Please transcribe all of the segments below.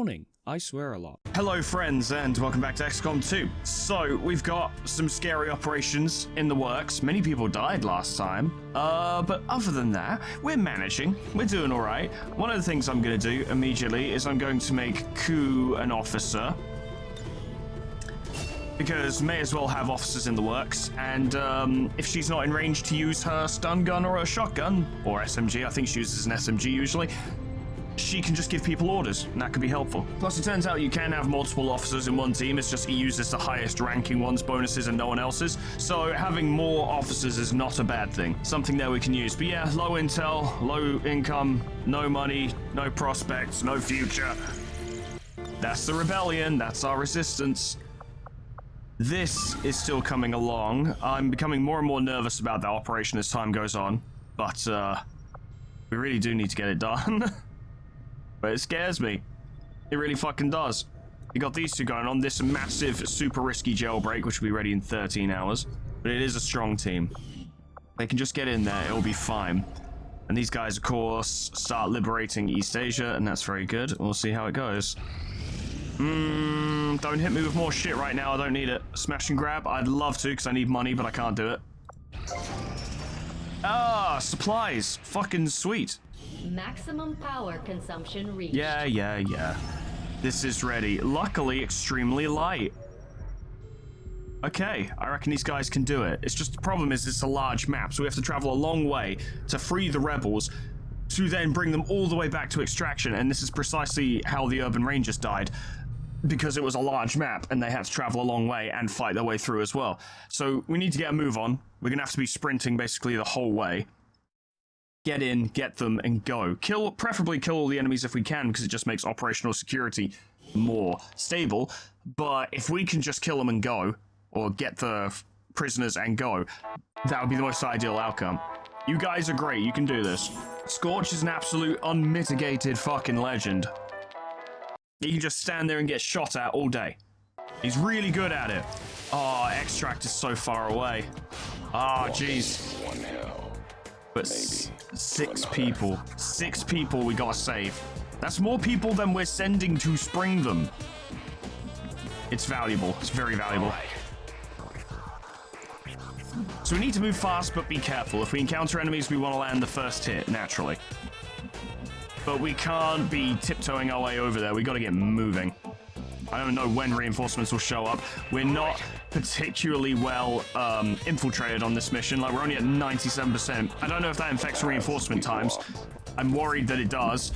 morning. I swear a lot. Hello friends and welcome back to XCOM 2. So we've got some scary operations in the works. Many people died last time. But other than that, we're managing. We're doing alright. One of the things I'm going to do immediately is I'm going to make Ku an officer. Because may as well have officers in the works. And if she's not in range to use her stun gun or a shotgun, or SMG, I think she uses an SMG usually, she can just give people orders, and that could be helpful. Plus, it turns out you can have multiple officers in one team. It's just he uses the highest ranking one's bonuses and no one else's. So having more officers is not a bad thing. Something that we can use. But yeah, low intel, low income, no money, no prospects, no future. That's the rebellion. That's our resistance. This is still coming along. I'm becoming more and more nervous about that operation as time goes on. But we really do need to get it done. But it scares me. It really fucking does. You got these two going on, this massive, super risky jailbreak, which will be ready in 13 hours. But it is a strong team. They can just get in there, it'll be fine. And these guys, of course, start liberating East Asia, and that's very good. We'll see how it goes. Don't hit me with more shit right now, I don't need it. Smash and grab, I'd love to, because I need money, but I can't do it. Ah, supplies. Fucking sweet. Maximum power consumption reached. Yeah. This is ready. Luckily, extremely light. Okay, I reckon these guys can do it. It's just the problem is it's a large map, so we have to travel a long way to free the rebels, to then bring them all the way back to extraction, and this is precisely how the Urban Rangers died, because it was a large map, and they had to travel a long way and fight their way through as well. So we need to get a move on. We're gonna have to be sprinting basically the whole way. Get in, get them, and go. Preferably kill all the enemies if we can, because it just makes operational security more stable. But if we can just kill them and go, or get the prisoners and go, that would be the most ideal outcome. You guys are great, you can do this. Scorch is an absolute unmitigated fucking legend. He can just stand there and get shot at all day. He's really good at it. Oh, extract is so far away. Ah, jeez. But six people we gotta save. That's more people than we're sending to spring them. It's valuable. It's very valuable. So we need to move fast, but be careful. If we encounter enemies, we want to land the first hit, naturally. But we can't be tiptoeing our way over there. We gotta get moving. I don't know when reinforcements will show up. We're not particularly well infiltrated on this mission. Like, we're only at 97%. I don't know if that affects reinforcement times. I'm worried that it does.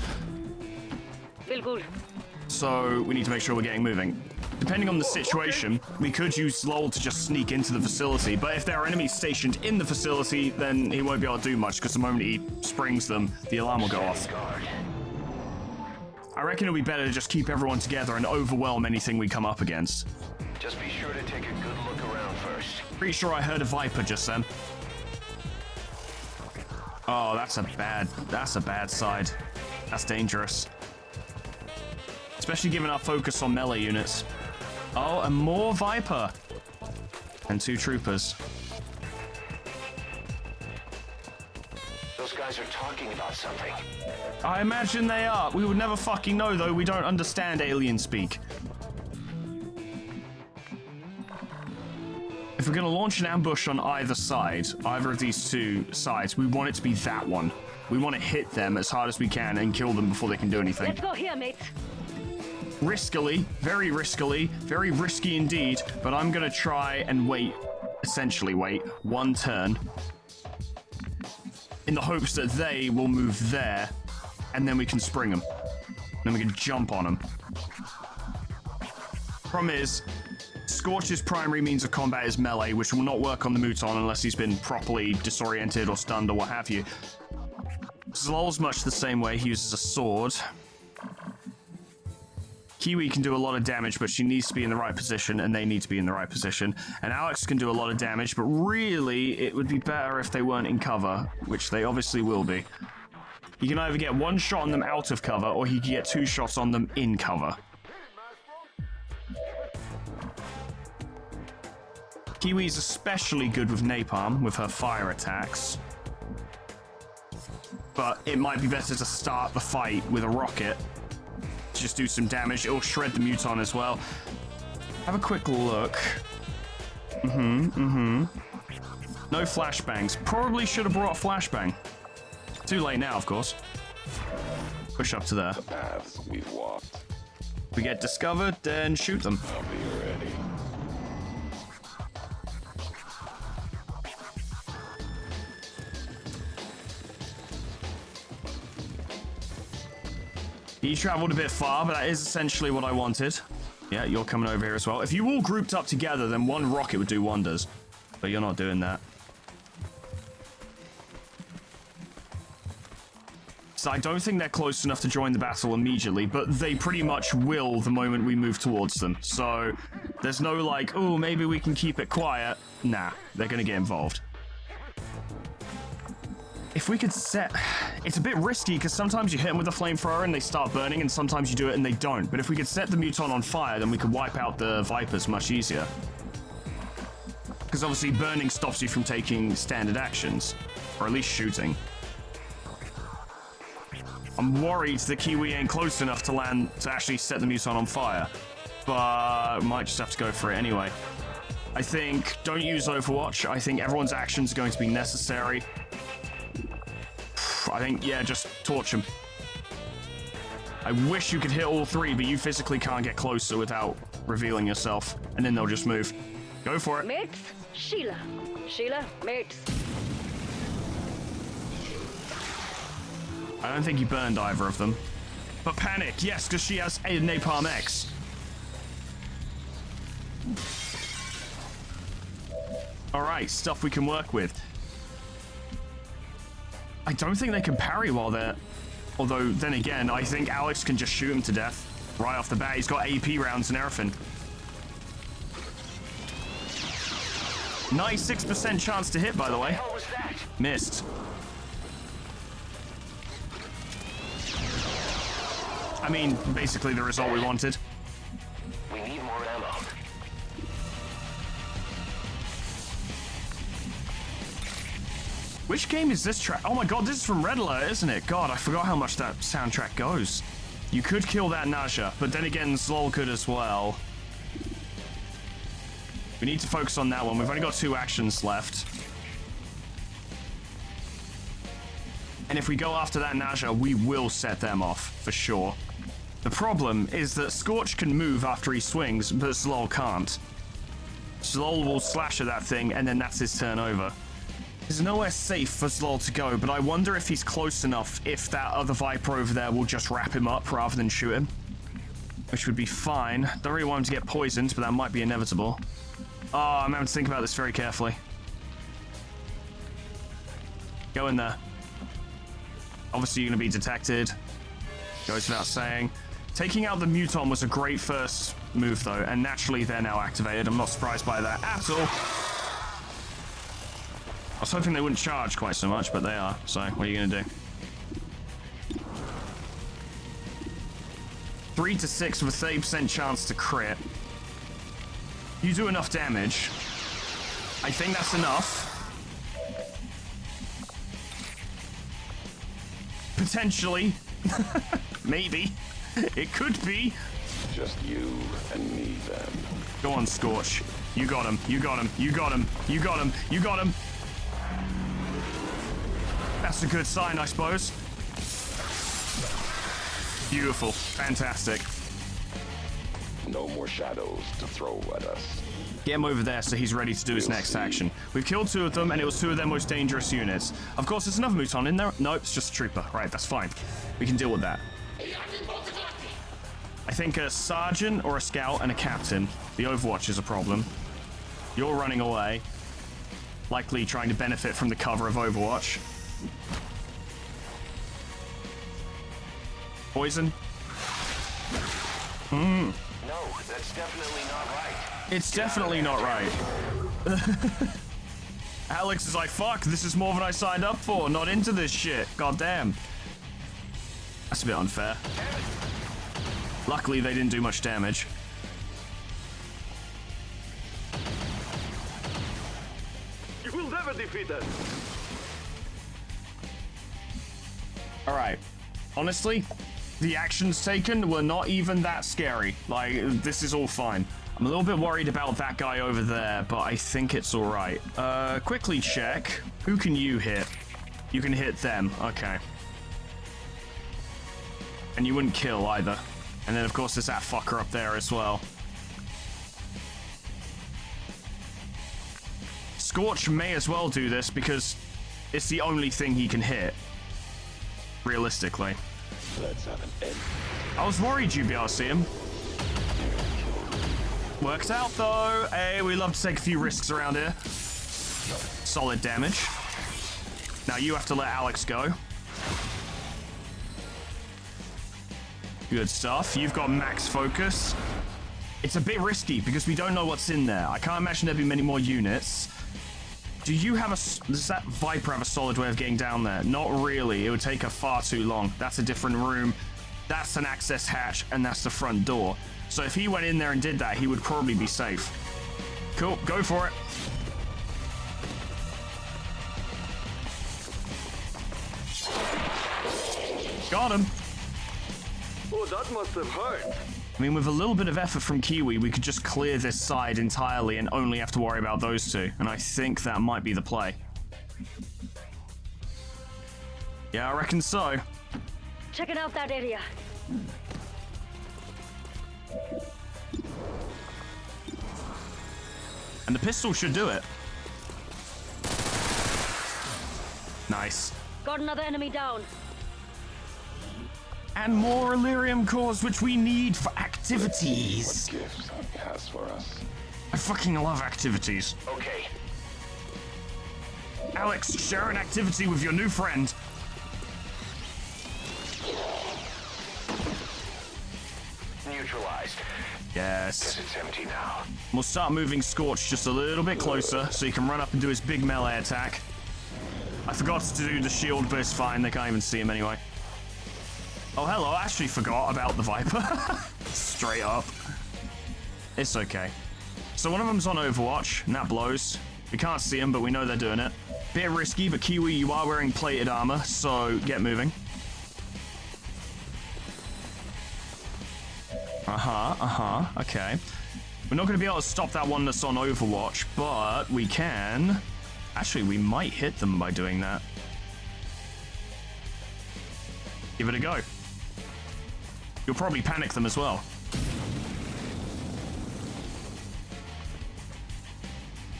So we need to make sure we're getting moving. Depending on the situation, we could use Lowell to just sneak into the facility, but if there are enemies stationed in the facility, then he won't be able to do much, because the moment he springs them, the alarm will go off. I reckon it'll be better to just keep everyone together and overwhelm anything we come up against. Just be sure to take a good look around first. Pretty sure I heard a Viper just then. Oh, that's a bad side. That's dangerous. Especially given our focus on melee units. Oh, and more Viper. And 2 troopers. Those guys are talking about something. I imagine they are. We would never fucking know, though. We don't understand alien speak. If we're going to launch an ambush on either side, either of these 2 sides, we want it to be that one. We want to hit them as hard as we can and kill them before they can do anything. Let's go here, mates. Riskily, very risky indeed, but I'm going to try and essentially wait 1 turn, in the hopes that they will move there, and then we can spring them. Then we can jump on them. Problem is, Scorch's primary means of combat is melee, which will not work on the Mouton unless he's been properly disoriented or stunned or what have you. Zlol's much the same way, he uses a sword. Kiwi can do a lot of damage, but she needs to be in the right position, and they need to be in the right position. And Alex can do a lot of damage, but really, it would be better if they weren't in cover, which they obviously will be. He can either get 1 shot on them out of cover, or he can get 2 shots on them in cover. Kiwi's especially good with napalm, with her fire attacks. But it might be better to start the fight with a rocket, to just do some damage. It'll shred the Muton as well. Have a quick look. No flashbangs. Probably should have brought a flashbang. Too late now, of course. Push up to there. The paths we've walked. If we get discovered, then shoot them. I'll be ready. He traveled a bit far, but that is essentially what I wanted. Yeah, you're coming over here as well. If you all grouped up together, then one rocket would do wonders. But you're not doing that. So I don't think they're close enough to join the battle immediately, but they pretty much will the moment we move towards them. So there's no like, oh, maybe we can keep it quiet. Nah, they're going to get involved. If we could set... It's a bit risky because sometimes you hit them with a flamethrower and they start burning, and sometimes you do it and they don't. But if we could set the Muton on fire, then we could wipe out the Vipers much easier. Because obviously burning stops you from taking standard actions, or at least shooting. I'm worried the Kiwi ain't close enough to land to actually set the Muton on fire, but might just have to go for it anyway. I think don't use Overwatch. I think everyone's actions are going to be necessary. I think, yeah, just torch them. I wish you could hit all three, but you physically can't get closer without revealing yourself, and then they'll just move. Go for it. Mates, Sheila. Sheila, mates. I don't think he burned either of them. But Panic, yes, because she has a Napalm X. Alright, stuff we can work with. I don't think they can parry while they're... Although, then again, I think Alex can just shoot him to death. Right off the bat, he's got AP rounds and everything. 96% chance to hit, by the way. What was that? Missed. I mean, basically the result we wanted. We need more ammo. Which game is this track? Oh my god, this is from Red Alert, isn't it? God, I forgot how much that soundtrack goes. You could kill that Naja, but then again, Zlol could as well. We need to focus on that one. We've only got 2 actions left. And if we go after that Naja, we will set them off, for sure. The problem is that Scorch can move after he swings, but Zlol can't. Zlol will slash at that thing, and then that's his turn over. There's nowhere safe for Zlol to go, but I wonder if he's close enough if that other Viper over there will just wrap him up rather than shoot him. Which would be fine. Don't really want him to get poisoned, but that might be inevitable. Oh, I'm having to think about this very carefully. Go in there. Obviously, you're going to be detected. Goes without saying. Taking out the Muton was a great first move, though, and naturally they're now activated. I'm not surprised by that at all. I was hoping they wouldn't charge quite so much, but they are. So, what are you going to do? 3 to 6 with a 30% chance to crit. You do enough damage. I think that's enough. Potentially. Maybe. It could be. Just you and me then. Go on, Scorch. You got him. You got him. You got him. You got him. You got him. That's a good sign, I suppose. Beautiful. Fantastic. No more shadows to throw at us. Get him over there so he's ready to do his next action. We've killed 2 of them, and it was 2 of their most dangerous units. Of course, there's another Muton in there. Nope, it's just a trooper. Right, that's fine. We can deal with that. I think a sergeant or a scout and a captain. The Overwatch is a problem. You're running away. Likely trying to benefit from the cover of Overwatch. Poison. No, that's definitely not right. It's definitely not right. Alex is like, fuck, this is more than I signed up for. Not into this shit. God damn. That's a bit unfair. Luckily, they didn't do much damage. You will never defeat us. All right. Honestly, The actions taken were not even that scary. Like, this is all fine. I'm a little bit worried about that guy over there, but I think it's all right. Quickly check. Who can you hit? You can hit them. Okay. And you wouldn't kill either. And then, of course, there's that fucker up there as well. Scorch may as well do this because it's the only thing he can hit. Realistically. Let's have an end. I was worried you'd be able to see him. Worked out though. Hey, we love to take a few risks around here. Solid damage. Now you have to let Alex go. Good stuff. You've got max focus. It's a bit risky because we don't know what's in there. I can't imagine there'd be many more units. Do you have a... Does that Viper have a solid way of getting down there? Not really. It would take her far too long. That's a different room. That's an access hatch, and that's the front door. So if he went in there and did that, he would probably be safe. Cool. Go for it. Got him. Oh, that must have hurt. I mean, with a little bit of effort from Kiwi, we could just clear this side entirely and only have to worry about those two. And I think that might be the play. Yeah, I reckon so. Checking out that area. And the pistol should do it. Nice. Got another enemy down. And more Illyrium cores, which we need for activities. What gifts he has for us. I fucking love activities. Okay. Alex, share an activity with your new friend. Neutralized. Yes. Guess it's empty now. We'll start moving Scorch just a little bit closer so he can run up and do his big melee attack. I forgot to do the shield, but it's fine. They can't even see him anyway. Oh, hello. I actually forgot about the Viper. Straight up. It's okay. So one of them's on Overwatch, and that blows. We can't see him, but we know they're doing it. Bit risky, but Kiwi, you are wearing plated armor, so get moving. Okay. We're not going to be able to stop that one that's on Overwatch, but we can... Actually, we might hit them by doing that. Give it a go. You'll probably panic them as well.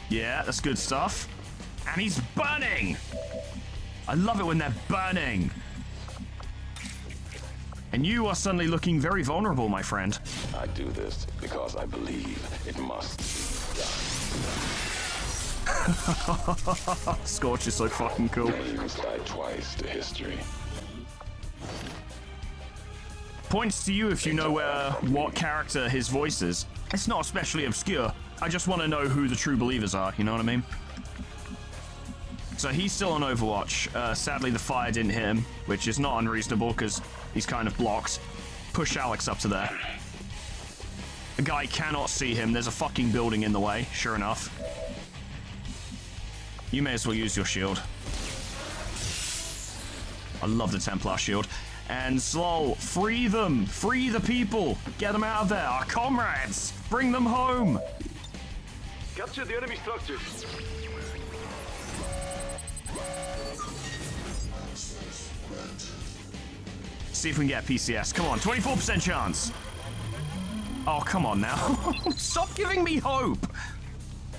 Yeah, that's good stuff. And he's burning! I love it when they're burning. And you are suddenly looking very vulnerable, my friend. I do this because I believe it must. Scorch is so fucking cool. Games die twice to history. Points to you if you know what character his voice is. It's not especially obscure. I just want to know who the true believers are, you know what I mean? So he's still on Overwatch. Sadly, the fire didn't hit him, which is not unreasonable because he's kind of blocked. Push Alex up to there. The guy cannot see him. There's a fucking building in the way, sure enough. You may as well use your shield. I love the Templar shield. And Slol, free them! Free the people! Get them out of there! Our comrades! Bring them home! Capture the enemy structures. See if we can get PCS. Come on, 24% chance. Oh, come on now. Stop giving me hope.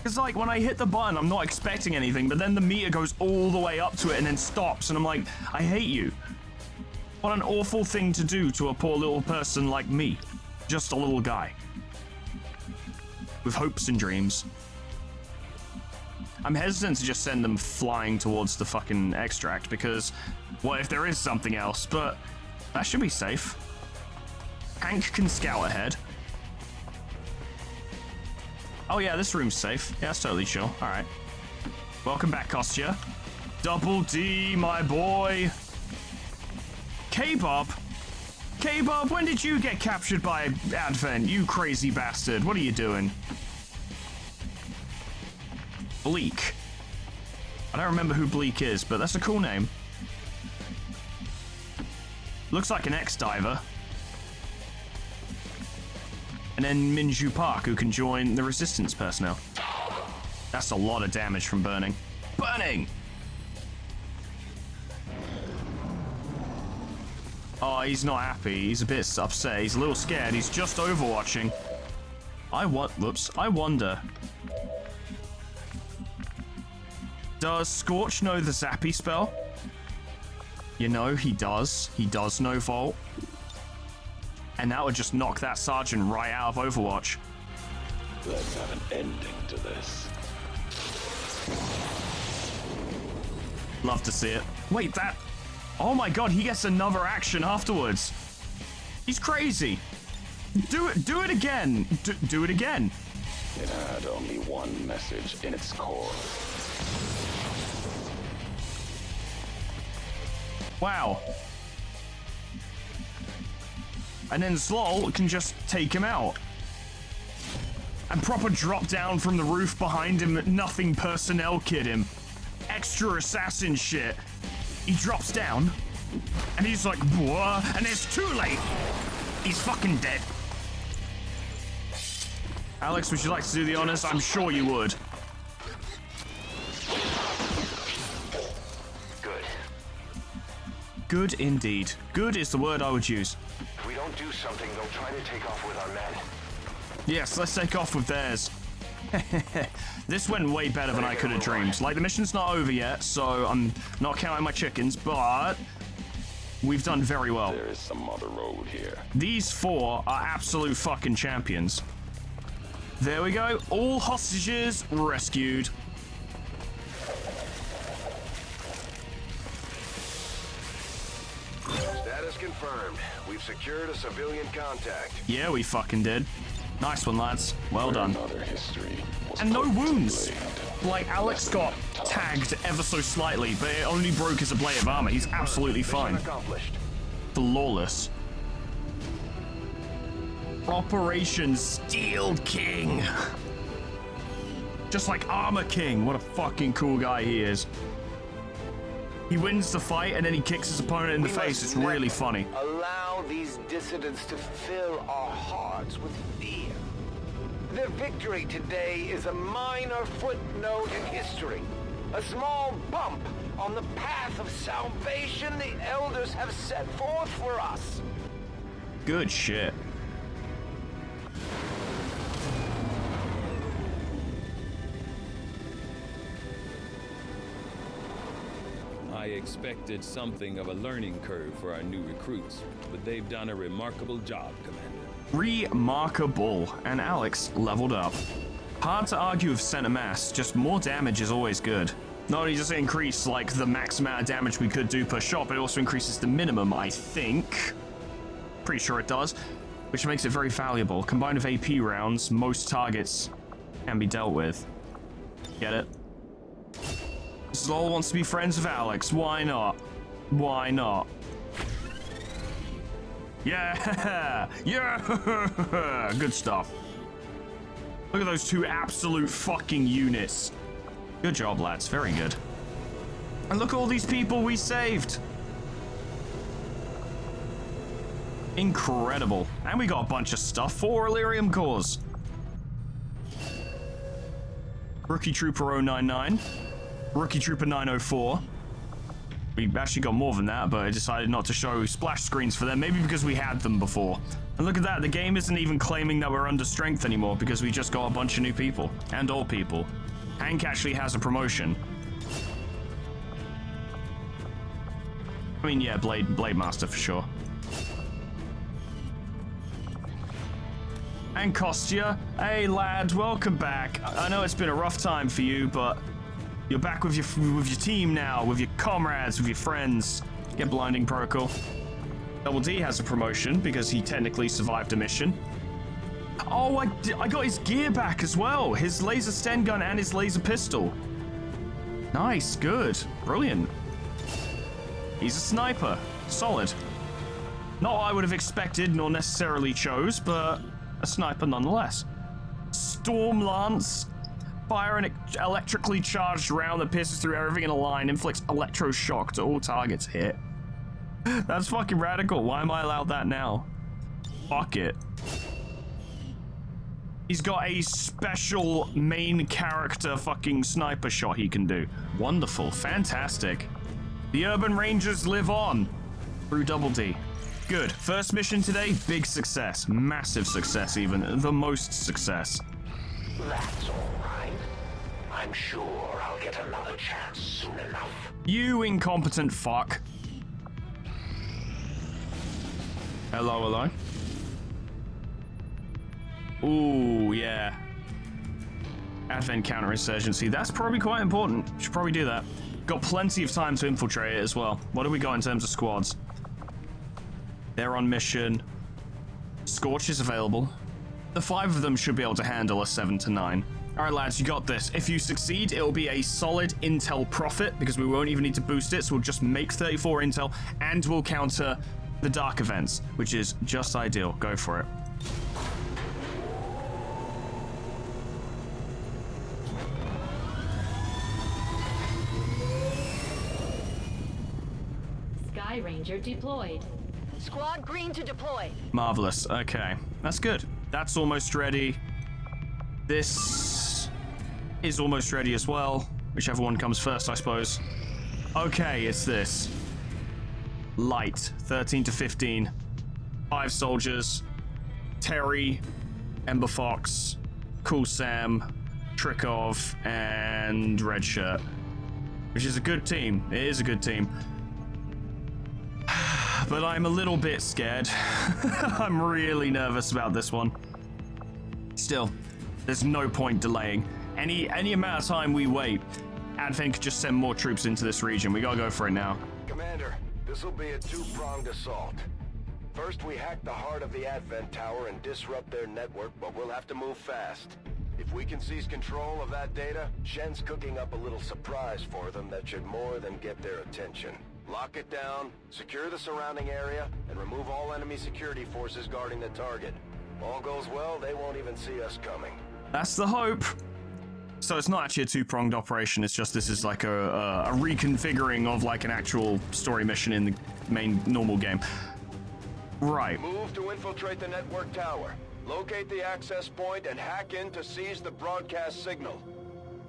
It's like when I hit the button, I'm not expecting anything, but then the meter goes all the way up to it and then stops, and I'm like, I hate you. What an awful thing to do to a poor little person like me. Just a little guy. With hopes and dreams. I'm hesitant to just send them flying towards the fucking extract because what if there is something else? But that should be safe. Hank can scout ahead. Oh yeah, this room's safe. Yeah, that's totally chill. Alright. Welcome back, Kostya. Double D, my boy. K-Bob? K-Bob, when did you get captured by Advent, you crazy bastard? What are you doing? Bleak. I don't remember who Bleak is, but that's a cool name. Looks like an X-Diver. And then Minju Park, who can join the Resistance personnel. That's a lot of damage from burning. Burning! Oh, he's not happy. He's a bit upset. He's a little scared. He's just overwatching. I wonder. Does Scorch know the Zappy spell? You know, he does. He does know Volt. And that would just knock that Sergeant right out of Overwatch. Let's have an ending to this. Love to see it. Wait, that... Oh my god, he gets another action afterwards. He's crazy. Do it again. Do it again. It had only one message in its core. Wow. And then Zlol can just take him out. And proper drop down from the roof behind him, nothing personnel kid him. Extra assassin shit. He drops down, and he's like, "What?" And it's too late. He's fucking dead. Alex, would you like to do the honors? I'm sure you would. Good. Good indeed. Good is the word I would use. If we don't do something, they'll try to take off with our men. Yes, let's take off with theirs. This went way better than I could have dreamed. Like, the mission's not over yet, so I'm not counting my chickens, but we've done very well. There is some other road here. These four are absolute fucking champions. There we go. All hostages rescued. Status confirmed. We've secured a civilian contact. Yeah, we fucking did. Nice one, lads. Well done. Another history was And no put to wounds. blame. Like, Alex got tagged ever so slightly, but it only broke his ablative armor. He's absolutely fine. Mission accomplished. Flawless. Operation Steel King. Just like Armor King. What a fucking cool guy he is. He wins the fight and then he kicks his opponent in the face. It's really funny. Allow these dissidents to fill our hearts with fear. Their victory today is a minor footnote in history. A small bump on the path of salvation the elders have set forth for us. Good shit. I expected something of a learning curve for our new recruits, but they've done a remarkable job, Commander. Remarkable. And Alex leveled up. Hard to argue with center mass, just more damage is always good. Not only does it increase like the max amount of damage we could do per shot, but it also increases the minimum, I think. Pretty sure it does, which makes it very valuable. Combined with AP rounds, most targets can be dealt with. Get it? Zlol wants to be friends with Alex. Why not? Why not? Yeah! Yeah! Good stuff. Look at those two absolute fucking units. Good job, lads. Very good. And look at all these people we saved. Incredible. And we got a bunch of stuff for Illyrium cores. Rookie Trooper 099. Rookie Trooper 904. We actually got more than that, but I decided not to show splash screens for them, maybe because we had them before. And look at that, the game isn't even claiming that we're under strength anymore because we just got a bunch of new people, and old people. Hank actually has a promotion. I mean, yeah, Blade Master for sure. And Kostya, hey lad, welcome back. I know it's been a rough time for you, but you're back with your team now, with your comrades, with your friends. Get Blinding Protocol. Double D has a promotion because he technically survived a mission. Oh, I got his gear back as well. His laser Sten gun and his laser pistol. Nice, good, brilliant. He's a sniper, solid. Not what I would have expected nor necessarily chose, but a sniper nonetheless. Storm Lance. Fire an electrically charged round that pierces through everything in a line, inflicts electroshock to all targets hit. That's fucking radical. Why am I allowed that now? Fuck it. He's got a special main character fucking sniper shot he can do. Wonderful. Fantastic. The Urban Rangers live on through Double D. Good. First mission today, big success. Massive success even. The most success. That's all right. I'm sure I'll get another chance soon enough. You incompetent fuck. Hello, hello. Ooh, yeah. Advent counterinsurgency. That's probably quite important. Should probably do that. Got plenty of time to infiltrate it as well. What do we got in terms of squads? They're on mission. Scorch is available. The 5 of them should be able to handle a 7 to 9. Alright lads, you got this. If you succeed, it'll be a solid intel profit because we won't even need to boost it, so we'll just make 34 intel and we'll counter the dark events, which is just ideal. Go for it. Sky Ranger deployed. Squad green to deploy. Marvelous. Okay, that's good. That's almost ready. This is almost ready as well. Whichever one comes first, I suppose. Okay, it's this. Light, 13 to 15. 5 soldiers. Terry, Ember Fox, Cool Sam, Trickov, and Red Shirt. Which is a good team. It is a good team. But I'm a little bit scared. I'm really nervous about this one. Still, there's no point delaying. Any amount of time we wait, Advent could just send more troops into this region. We gotta go for it now. Commander, this will be a two-pronged assault. First, we hack the heart of the Advent Tower and disrupt their network, but we'll have to move fast. If we can seize control of that data, Shen's cooking up a little surprise for them that should more than get their attention. Lock it down, secure the surrounding area, and remove all enemy security forces guarding the target. All goes well, they won't even see us coming. That's the hope. So it's not actually a two-pronged operation, it's just this is like a reconfiguring of like an actual story mission in the main normal game. Right. Move to infiltrate the network tower. Locate the access point and hack in to seize the broadcast signal.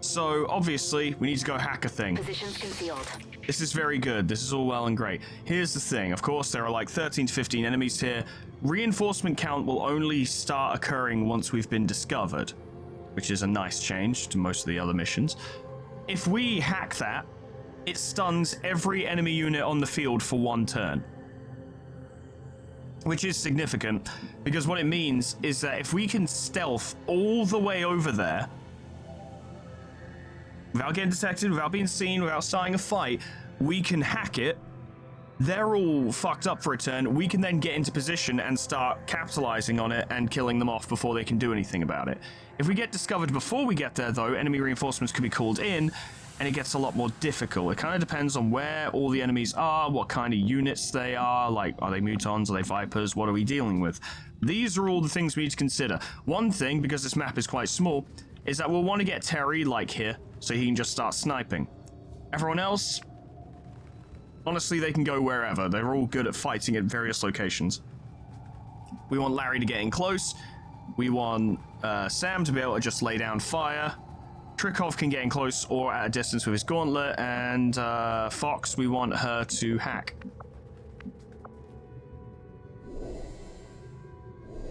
So obviously we need to go hack a thing. Positions concealed. This is very good. This is all well and great. Here's the thing. Of course, there are like 13 to 15 enemies here. Reinforcement count will only start occurring once we've been discovered, which is a nice change to most of the other missions. If we hack that, it stuns every enemy unit on the field for 1 turn. Which is significant, because what it means is that if we can stealth all the way over there, without getting detected, without being seen, without starting a fight, we can hack it. They're all fucked up for a turn. We can then get into position and start capitalizing on it and killing them off before they can do anything about it. If we get discovered before we get there, though, enemy reinforcements could be called in, and it gets a lot more difficult. It kind of depends on where all the enemies are, what kind of units they are, like, are they mutons, are they vipers, what are we dealing with? These are all the things we need to consider. One thing, because this map is quite small, is that we'll want to get Terry, like here, so he can just start sniping. Everyone else, honestly, they can go wherever. They're all good at fighting at various locations. We want Larry to get in close. We want Sam to be able to just lay down fire. Trickov can get in close or at a distance with his gauntlet, and Fox, we want her to hack.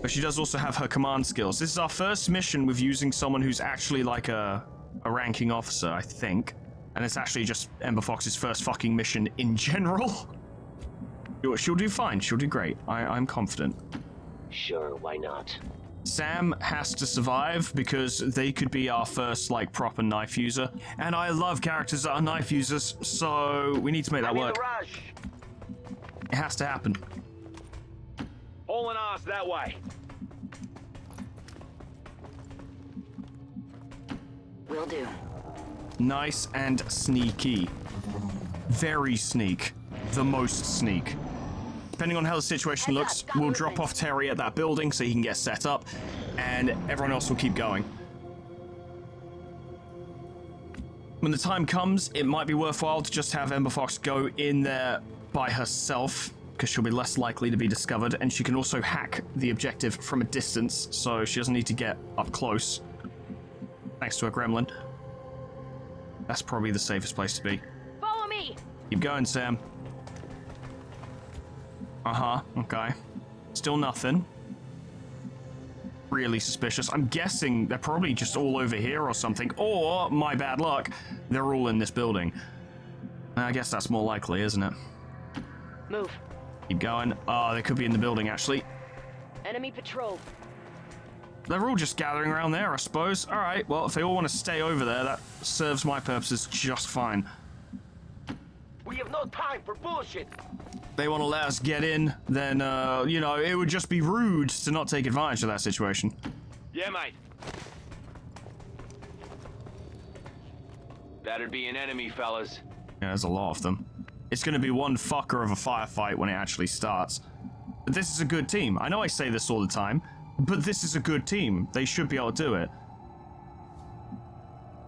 But she does also have her command skills. This is our first mission with using someone who's actually like a ranking officer, I think. And it's actually just Ember Fox's first fucking mission in general. She'll do fine. She'll do great. I'm confident. Sure, why not? Sam has to survive because they could be our first, like, proper knife user. And I love characters that are knife users, so we need to make that work. It has to happen. Hauling ass that way. Will do. Nice and sneaky. Very sneak. The most sneak. Depending on how the situation looks, we'll drop off Terry at that building so he can get set up, and everyone else will keep going. When the time comes, it might be worthwhile to just have Ember Fox go in there by herself, because she'll be less likely to be discovered, and she can also hack the objective from a distance, so she doesn't need to get up close. Thanks to a gremlin. That's probably the safest place to be. Follow me! Keep going, Sam. Uh-huh, okay. Still nothing. Really suspicious. I'm guessing they're probably just all over here or something, or, my bad luck, they're all in this building. I guess that's more likely, isn't it? Move. Keep going. Oh, they could be in the building, actually. Enemy patrol. They're all just gathering around there, I suppose. All right, well, if they all want to stay over there, that serves my purposes just fine. We have no time for bullshit. They want to let us get in, then, you know, it would just be rude to not take advantage of that situation. Yeah, mate. That'd be an enemy, fellas. Yeah, there's a lot of them. It's going to be one fucker of a firefight when it actually starts. But this is a good team. I know I say this all the time, but this is a good team. They should be able to do it.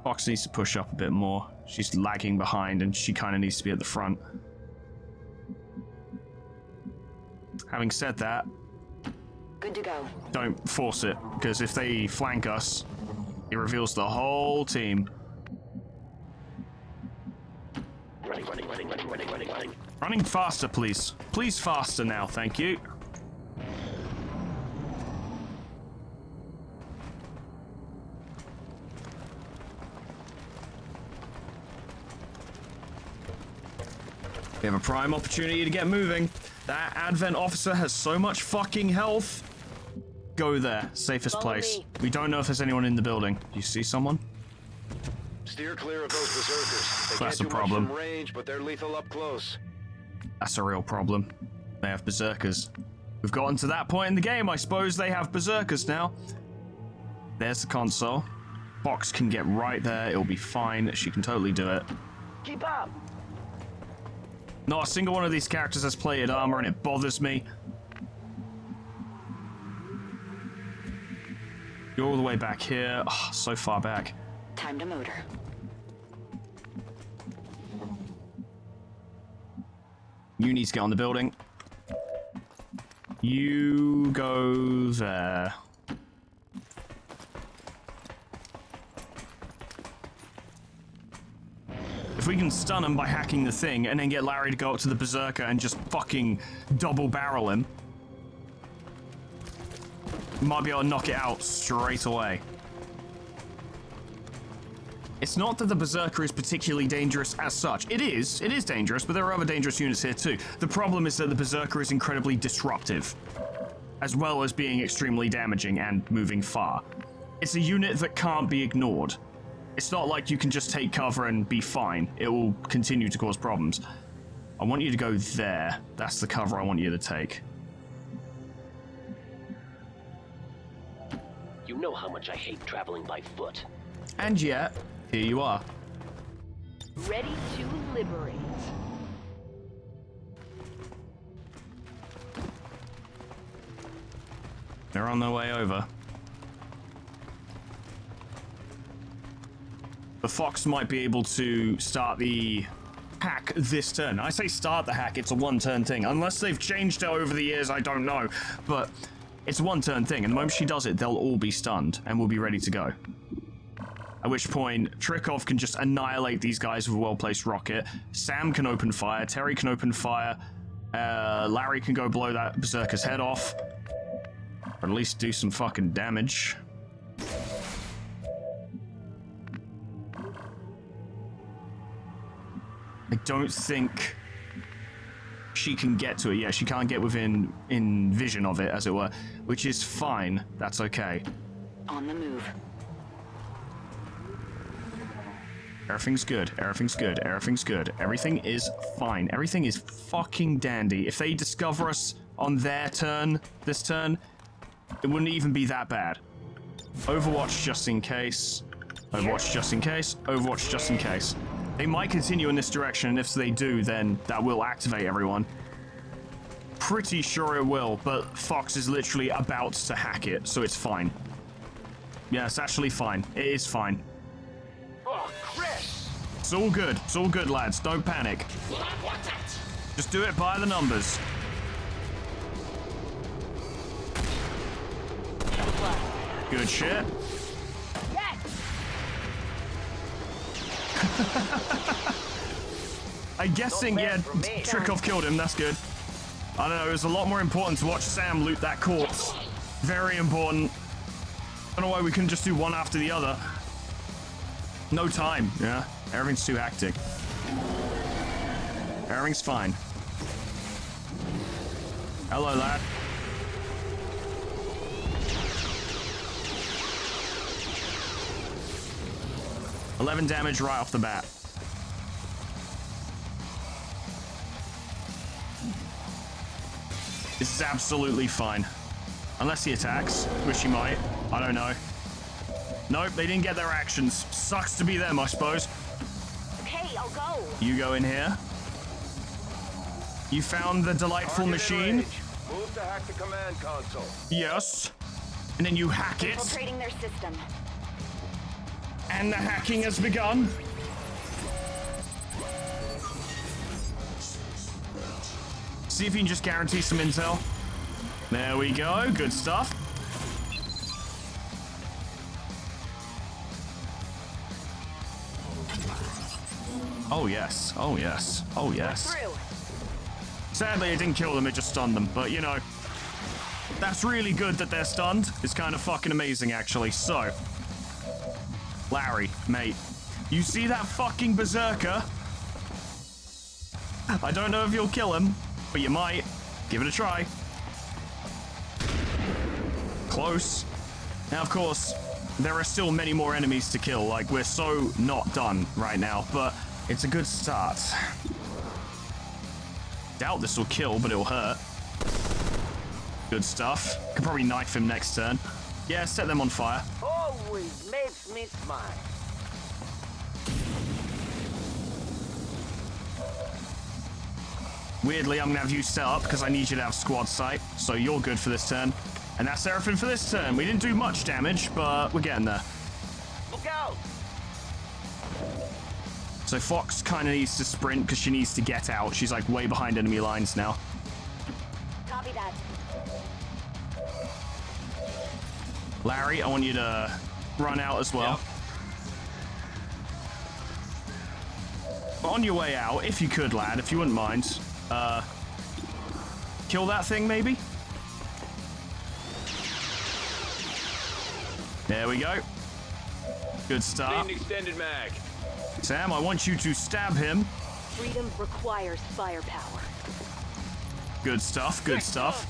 Fox needs to push up a bit more. She's lagging behind, and she kind of needs to be at the front. Having said that, Good to go. don't force it, because if they flank us, it reveals the whole team. Running. Running faster, please. Please faster now, thank you. We have a prime opportunity to get moving. That Advent officer has so much fucking health. Go there. Safest Follow place. me. We don't know if there's anyone in the building. Do you see someone? Steer clear of those berserkers. They That's can't a do problem. much from range, but they're lethal up close. That's a real problem. They have berserkers. We've gotten to that point in the game. I suppose they have berserkers now. There's the console. Fox can get right there. It'll be fine. She can totally do it. Keep up. Not a single one of these characters has plated armor, and it bothers me. You're all the way back here. Oh, so far back. Time to motor. You need to get on the building. You go there. If we can stun him by hacking the thing and then get Larry to go up to the Berserker and just fucking double barrel him, we might be able to knock it out straight away. It's not that the Berserker is particularly dangerous as such. It is dangerous, but there are other dangerous units here too. The problem is that the Berserker is incredibly disruptive, as well as being extremely damaging and moving far. It's a unit that can't be ignored. It's not like you can just take cover and be fine. It will continue to cause problems. I want you to go there. That's the cover I want you to take. You know how much I hate traveling by foot. And yet, here you are. Ready to liberate. They're on their way over. The Fox might be able to start the hack this turn. I say start the hack, it's a one-turn thing. Unless they've changed it over the years, I don't know. But it's a one-turn thing, and the moment she does it, they'll all be stunned, and we'll be ready to go. At which point, Trikov can just annihilate these guys with a well-placed rocket. Sam can open fire, Terry can open fire, Larry can go blow that Berserker's head off. Or at least do some fucking damage. I don't think she can get to it. Yeah, she can't get within vision of it, as it were, which is fine. That's okay. On the move. Everything's good. Everything's good. Everything's good. Everything is fine. Everything is fucking dandy. If they discover us on their turn, this turn, it wouldn't even be that bad. Overwatch just in case. Overwatch just in case. Overwatch just in case. They might continue in this direction, and if they do, then that will activate everyone. Pretty sure it will, but Fox is literally about to hack it, so it's fine. Yeah, it's actually fine. It is fine. Oh, Chris! It's all good. It's all good, lads. Don't panic. Just do it by the numbers. Good shit. Yes! I'm guessing, Not yeah, bad for me. Trickov killed him. That's good. I don't know. It was a lot more important to watch Sam loot that corpse. Very important. I don't know why we couldn't just do one after the other. No time. Yeah, everything's too hectic. Everything's fine. Hello, lad. $11 damage right off the bat. This is absolutely fine. Unless he attacks, which he might. I don't know. Nope, they didn't get their actions. Sucks to be them, I suppose. Okay, I'll go. You go in here. You found the delightful Target in machine. range. Move to hack the command console. Yes. And then you hack it. Infiltrating their system. And the hacking has begun. See if you can just guarantee some intel. There we go. Good stuff. Oh, yes. Oh, yes. Oh, yes. Through. Sadly, it didn't kill them. It just stunned them. But, you know, that's really good that they're stunned. It's kind of fucking amazing, actually. So, Larry, mate, you see that fucking berserker? I don't know if you'll kill him, but you might. Give it a try. Close. Now, of course, there are still many more enemies to kill. Like, we're so not done right now, but it's a good start. Doubt this will kill, but it'll hurt. Good stuff. Could probably knife him next turn. Yeah, set them on fire. Always makes me smile. Weirdly, I'm gonna have you set up because I need you to have squad sight, so you're good for this turn. And that's everything for this turn. We didn't do much damage, but we're getting there. Look out! So Fox kind of needs to sprint because she needs to get out. She's like way behind enemy lines now. Copy that. Larry, I want you to run out as well. On your way out, if you could, lad, if you wouldn't mind, kill that thing, maybe? There we go. Good stuff. Need an extended mag. Sam, I want you to stab him. Freedom requires firepower. Good stuff, good stuff.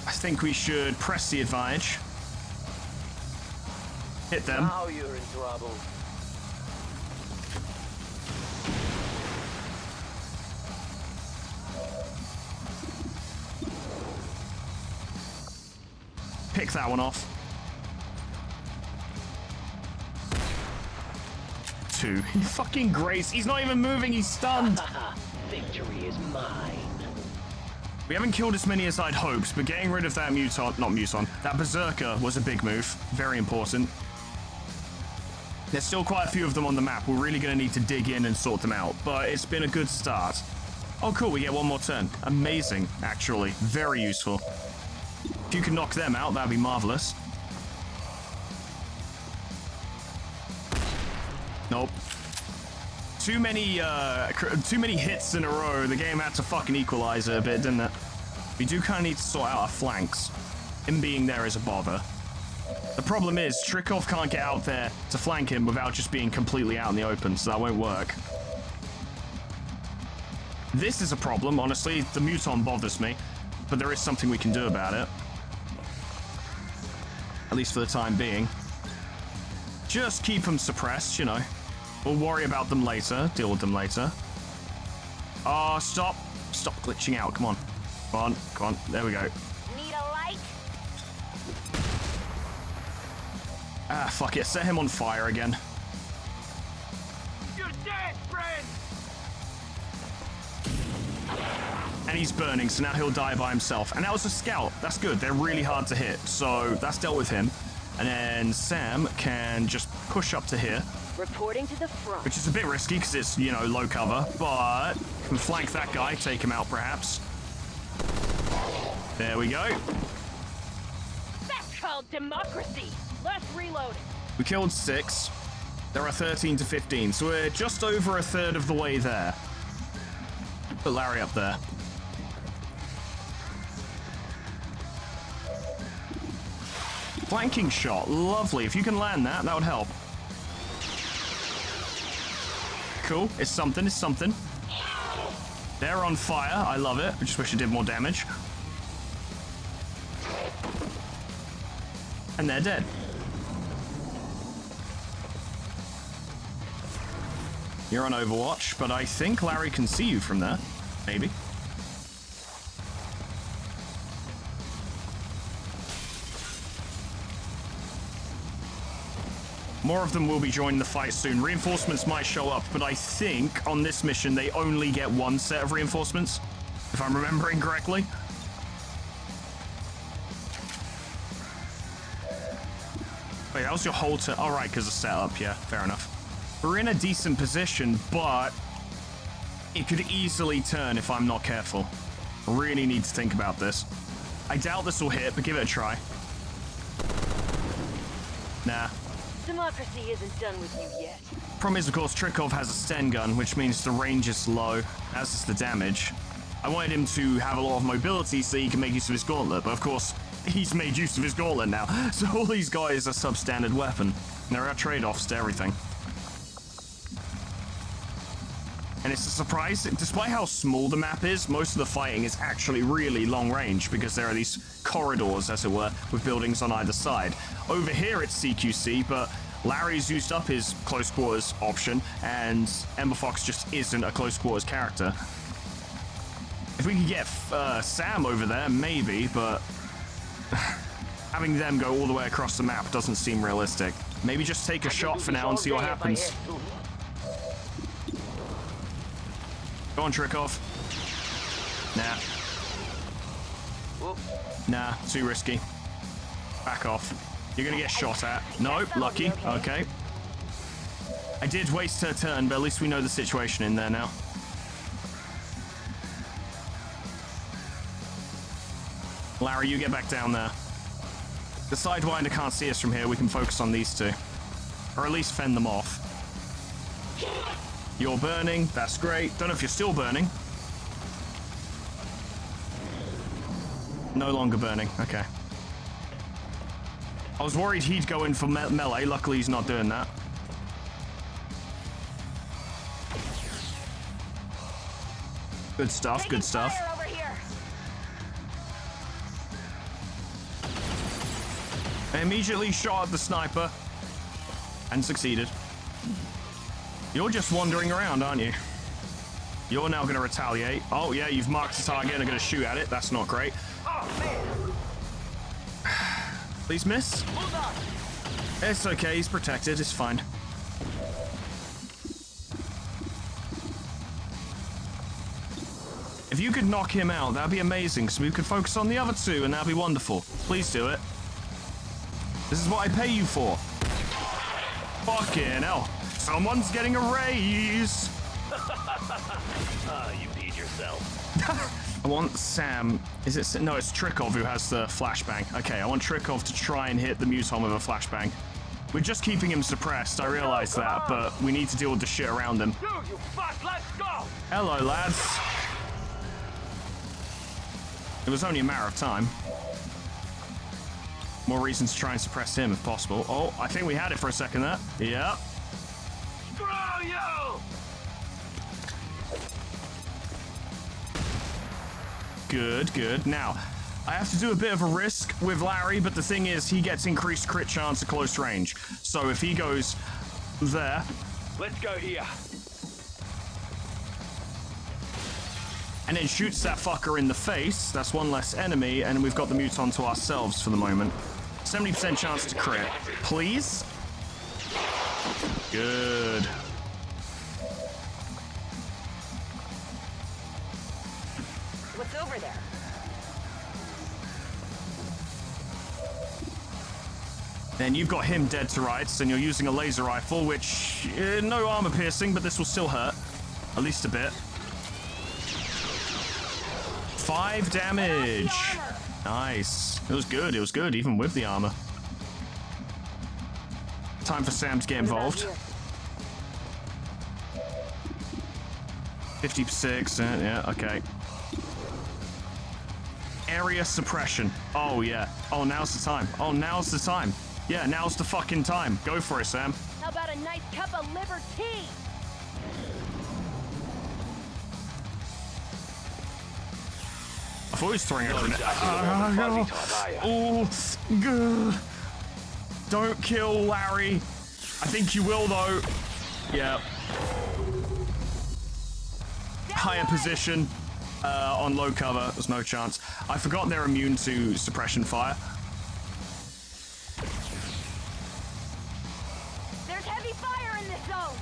I think we should press the advantage. Hit them. Now you're in trouble. Pick that one off. 2. He fucking Grace. He's not even moving. He's stunned. Victory is mine. We haven't killed as many as I'd hoped, but getting rid of that that Berserker was a big move. Very important. There's still quite a few of them on the map. We're really going to need to dig in and sort them out, but it's been a good start. Oh, cool. We get one more turn. Amazing, actually. Very useful. If you can knock them out, that'd be marvelous. Nope. Too many hits in a row. The game had to fucking equalize it a bit, didn't it? We do kind of need to sort out our flanks. Him being there is a bother. The problem is, Trickov can't get out there to flank him without just being completely out in the open, so that won't work. This is a problem, honestly. The Muton bothers me, but there is something we can do about it. At least for the time being. Just keep them suppressed, you know. We'll worry about them later, deal with them later. Oh, stop. Stop glitching out, come on. Come on, come on, there we go. Need a light? Ah, fuck it, set him on fire again. You're dead, friend! And he's burning, so now he'll die by himself. And that was a scout, that's good, they're really hard to hit. So that's dealt with him. And then Sam can just push up to here. Reporting to the front. which is a bit risky because it's, you know, low cover, but can flank that guy, take him out perhaps. There we go. That's called democracy. Let's reload it. We killed 6. There are 13 to 15, so we're just over a third of the way there. Put Larry up there. Flanking shot, lovely. If you can land that, that would help. Cool, it's something, it's something. They're on fire, I love it. I just wish it did more damage. And they're dead. You're on Overwatch, but I think Larry can see you from there. Maybe. More of them will be joining the fight soon. Reinforcements might show up, but I think on this mission they only get 1 set of reinforcements, if I'm remembering correctly. Wait, that was your whole turn. All right, because of setup. Yeah, fair enough. We're in a decent position, but it could easily turn if I'm not careful. Really need to think about this. I doubt this will hit, but give it a try. Nah. Democracy isn't done with you yet. Problem is, of course, Trikov has a Sten gun, which means the range is low, as is the damage. I wanted him to have a lot of mobility so he can make use of his gauntlet, but of course, he's made use of his gauntlet now. So all these guys are substandard weapon. There are trade-offs to everything. And it's a surprise, despite how small the map is, most of the fighting is actually really long range because there are these corridors, as it were, with buildings on either side. Over here it's CQC, but Larry's used up his close quarters option, and Ember Fox just isn't a close quarters character. If we could get Sam over there, maybe, but having them go all the way across the map doesn't seem realistic. Maybe just take a shot for now and see what happens. Go on, Trikov. Nah. Nah, too risky. Back off. You're gonna get shot at. Nope, lucky. Okay. I did waste her turn, but at least we know the situation in there now. Larry, you get back down there. The Sidewinder can't see us from here. We can focus on these two. Or at least fend them off. You're burning. That's great. Don't know if you're still burning. No longer burning. Okay. I was worried he'd go in for melee. Luckily, he's not doing that. Good stuff. Good stuff. I immediately shot at the sniper and succeeded. You're just wandering around, aren't you? You're now going to retaliate. Oh, yeah, you've marked the target and are going to shoot at it. That's not great. Please miss. It's okay. He's protected. It's fine. If you could knock him out, that'd be amazing, so we could focus on the other two, and that'd be wonderful. Please do it. This is what I pay you for. Fucking hell. Someone's getting a raise. You peed yourself. I want Sam. Is it? No, it's Trikov who has the flashbang. Okay, I want Trikov to try and hit the Muton with a flashbang. We're just keeping him suppressed. I realize that, but we need to deal with the shit around him. Dude, you fuck, let's go! Hello, lads. It was only a matter of time. More reasons to try and suppress him if possible. Oh, I think we had it for a second there. Yeah. Screw you! Good, good. Now, I have to do a bit of a risk with Larry, but the thing is, he gets increased crit chance at close range. So if he goes there... Let's go here. And then shoots that fucker in the face, that's one less enemy, and we've got the Muton to ourselves for the moment. 70% chance to crit. Please? Good. What's over there? Then you've got him dead to rights, and you're using a laser rifle, which no armor piercing, but this will still hurt, at least a bit. 5 damage. Nice. It was good. It was good, even with the armor. Time for Sam to get involved. 56. Yeah. Okay. Area suppression. Oh yeah. Oh, now's the time. Oh, now's the time. Yeah, now's the fucking time. Go for it, Sam. How about a nice cup of liver tea? I thought he was throwing a grenade. Oh, don't kill Larry. I think you will, though. Yeah. Higher position on low cover. There's no chance. I forgot they're immune to suppression fire. There's heavy fire in this zone.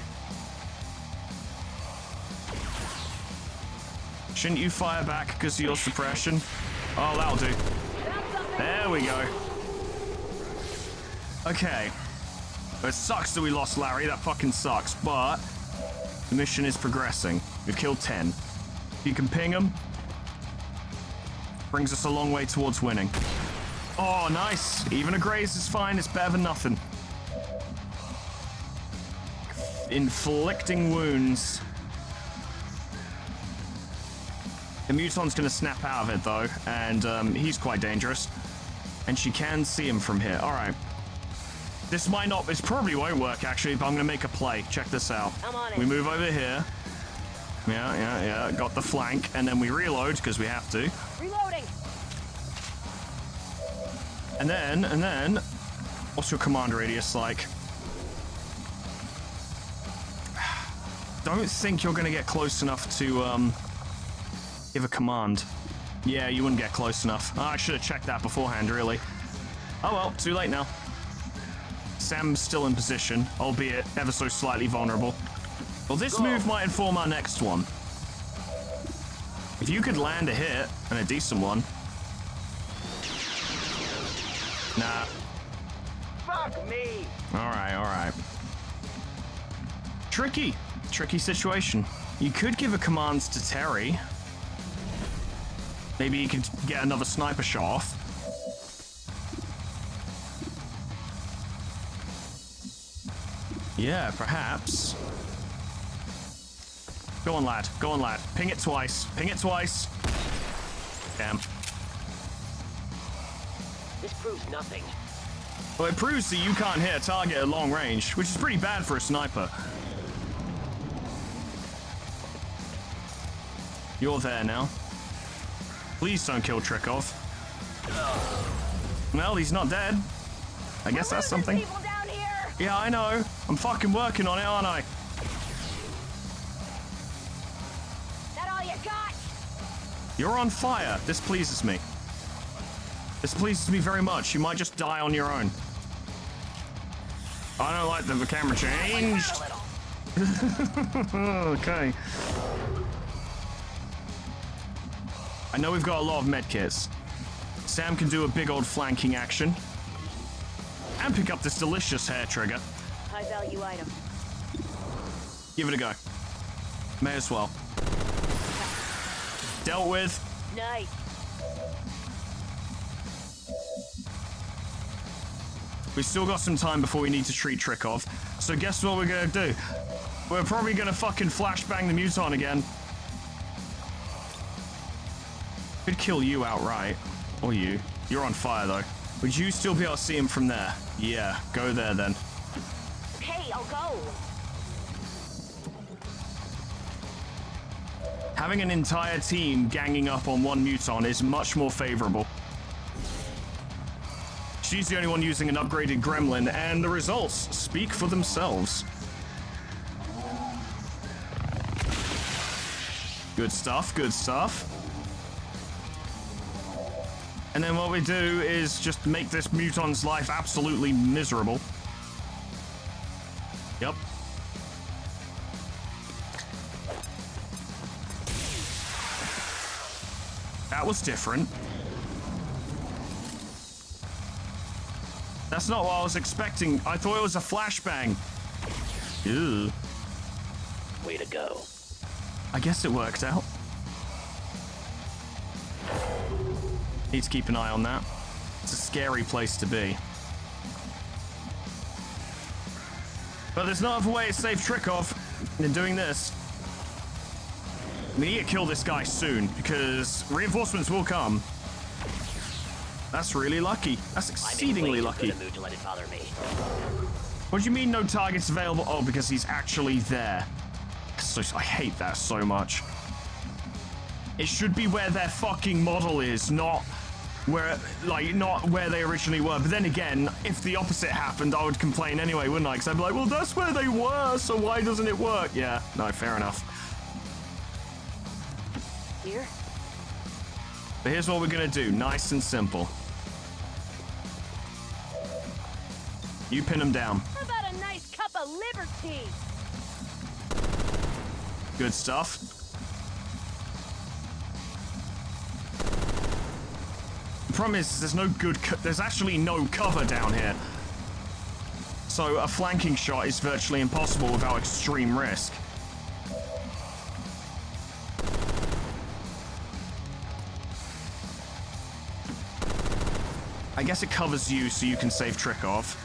Shouldn't you fire back because of your suppression? Oh, that'll do. There we go. Okay. It sucks that we lost Larry. That fucking sucks. But the mission is progressing. We've killed 10. If you can ping them, brings us a long way towards winning. Oh, nice. Even a graze is fine. It's better than nothing. Inflicting wounds. The muton's going to snap out of it, though, and he's quite dangerous. And she can see him from here. All right. This might not... This probably won't work, actually, but I'm going to make a play. Check this out. I'm on it. We move over here. Yeah. Got the flank, and then we reload, because we have to. Reloading. And then... What's your command radius like? Don't think you're going to get close enough to, give a command. Yeah, you wouldn't get close enough. Oh, I should have checked that beforehand, really. Oh well, too late now. Sam's still in position, albeit ever so slightly vulnerable. Well, this move might inform our next one. If you could land a hit, and a decent one. Nah. Fuck me! Alright. Tricky situation. You could give a command to Terry. Maybe you could get another sniper shot off. Yeah, perhaps. Go on, lad. Ping it twice. Damn. This proves nothing. Well, it proves that you can't hit a target at long range, which is pretty bad for a sniper. You're there now. Please don't kill Trikov. Well, he's not dead. I guess that's something. People down here. Yeah, I know. I'm fucking working on it, aren't I? That all you got? You're on fire. This pleases me. This pleases me very much. You might just die on your own. I don't like that the camera changed. Okay. I know we've got a lot of medkits. Sam can do a big old flanking action. And pick up this delicious hair trigger. High value item. Give it a go. May as well. Dealt with. Nice. We've still got some time before we need to treat Trikov. So guess what we're gonna do? We're probably gonna fucking flashbang the muton again. Could kill you outright. Or you. You're on fire, though. Would you still be able to see him from there? Yeah, go there, then. Okay, I'll go. Having an entire team ganging up on one muton is much more favorable. She's the only one using an upgraded gremlin, and the results speak for themselves. Good stuff. And then what we do is just make this muton's life absolutely miserable. Yep. That was different. That's not what I was expecting. I thought it was a flashbang. Ew. Way to go. I guess it worked out. Need to keep an eye on that. It's a scary place to be. But there's no other way to save Trikov than doing this. We need to kill this guy soon, because reinforcements will come. That's really lucky. That's exceedingly lucky. What do you mean no targets available? Oh, because he's actually there. So, I hate that so much. It should be where their fucking model is, not where, like, not where they originally were. But then again, if the opposite happened, I would complain anyway, wouldn't I? Because I'd be like, well, that's where they were, so why doesn't it work? Yeah, no, fair enough. Here? But here's what we're gonna do, nice and simple. You pin him down. How about a nice cup of liberty? Good stuff. The problem is, there's actually no cover down here. So a flanking shot is virtually impossible without extreme risk. I guess it covers you so you can save Trikov.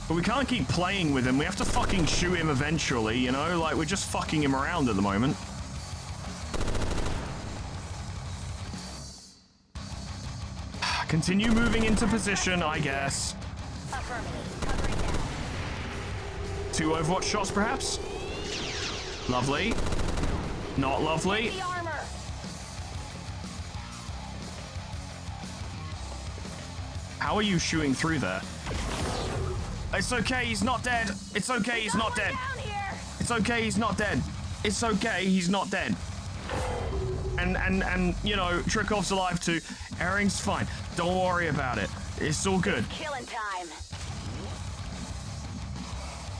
But we can't keep playing with him. We have to fucking shoot him eventually, you know? Like, we're just fucking him around at the moment. Continue moving into position, I guess. Two Overwatch shots, perhaps? Lovely. Not lovely. How are you shooting through there? It's okay, he's not dead. It's okay, he's not dead. It's okay, he's not dead. It's okay, he's not dead. And you know, Trikov's alive too. Ering's fine. Don't worry about it. It's all good. Killing time.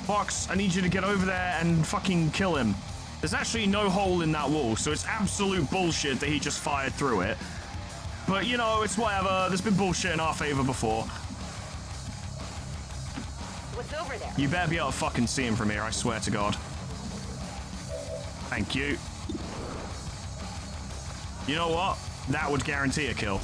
Fox, I need you to get over there and fucking kill him. There's actually no hole in that wall, so it's absolute bullshit that he just fired through it. But, you know, it's whatever. There's been bullshit in our favor before. What's over there? You better be able to fucking see him from here, I swear to God. Thank you. You know what? That would guarantee a kill.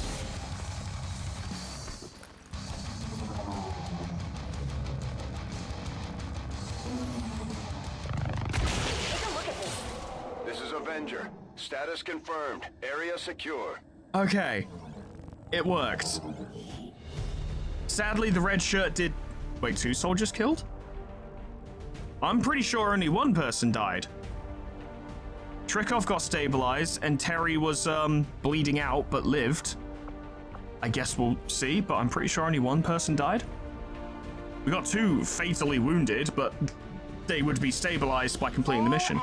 This is Avenger. Status confirmed. Area secure. Okay. It worked. Sadly, the red shirt did... Wait, 2 soldiers killed? I'm pretty sure only 1 person died. Trikov got stabilized, and Terry was, bleeding out, but lived. I guess we'll see, but I'm pretty sure only 1 person died. We got 2 fatally wounded, but they would be stabilized by completing the mission.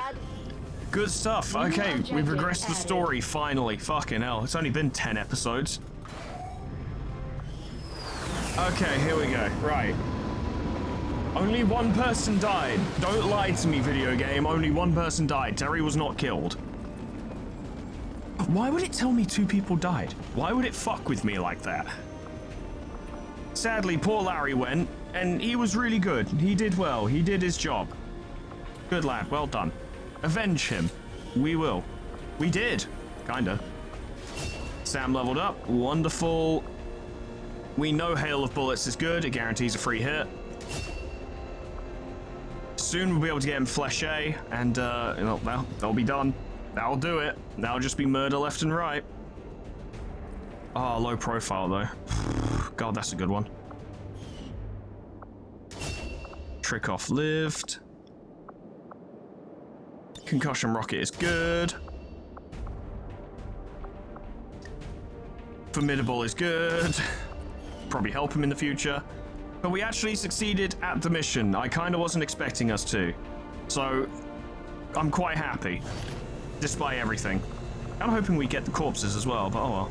Good stuff. Okay, we've regressed the story, finally. Fucking hell, it's only been 10 episodes. Okay, here we go. Right. Only 1 person died. Don't lie to me, video game. Only 1 person died. Terry was not killed. Why would it tell me 2 people died? Why would it fuck with me like that? Sadly, poor Larry went, and he was really good. He did well. He did his job. Good lad. Well done. Avenge him. We will. We did. Kinda. Sam leveled up. Wonderful. We know Hail of Bullets is good. It guarantees a free hit. Soon we'll be able to get him Flesh A, and that'll be done. That'll do it. That'll just be murder left and right. Oh, low profile though. God, that's a good one. Trikov lived. Concussion rocket is good. Formidable is good. Probably help him in the future. But we actually succeeded at the mission. I kind of wasn't expecting us to. So, I'm quite happy. Despite everything. I'm hoping we get the corpses as well, but oh well.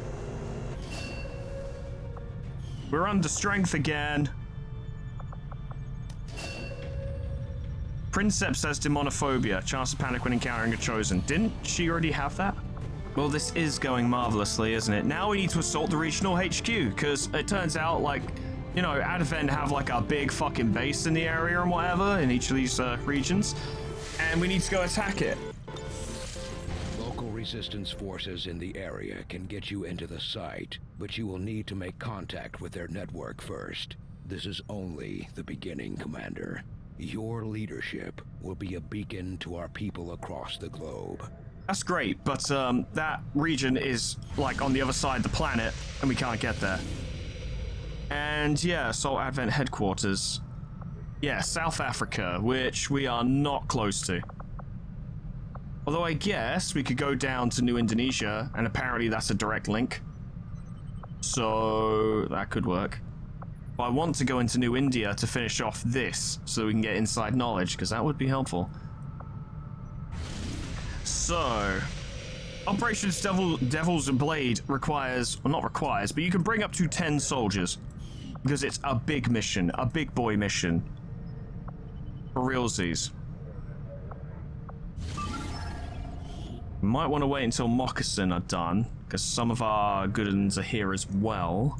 We're under strength again. Princeps says demonophobia, chance of panic when encountering a chosen. Didn't she already have that? Well, this is going marvelously, isn't it? Now we need to assault the regional HQ, because it turns out, like, you know, Advent have like a big fucking base in the area and whatever in each of these regions, and we need to go attack it. Local resistance forces in the area can get you into the site, but you will need to make contact with their network first. This is only the beginning, Commander. Your leadership will be a beacon to our people across the globe. That's great, but that region is like on the other side of the planet, and we can't get there. And yeah, Assault Advent headquarters. Yeah, South Africa, which we are not close to. Although I guess we could go down to New Indonesia, and apparently that's a direct link. So that could work. But I want to go into New India to finish off this, so we can get inside knowledge, because that would be helpful. So, Operation Devil's Blade requires, well, not requires, but you can bring up to 10 soldiers. Because it's a big mission, a big boy mission. For realsies. Might want to wait until Moccasin are done, because some of our good ones are here as well.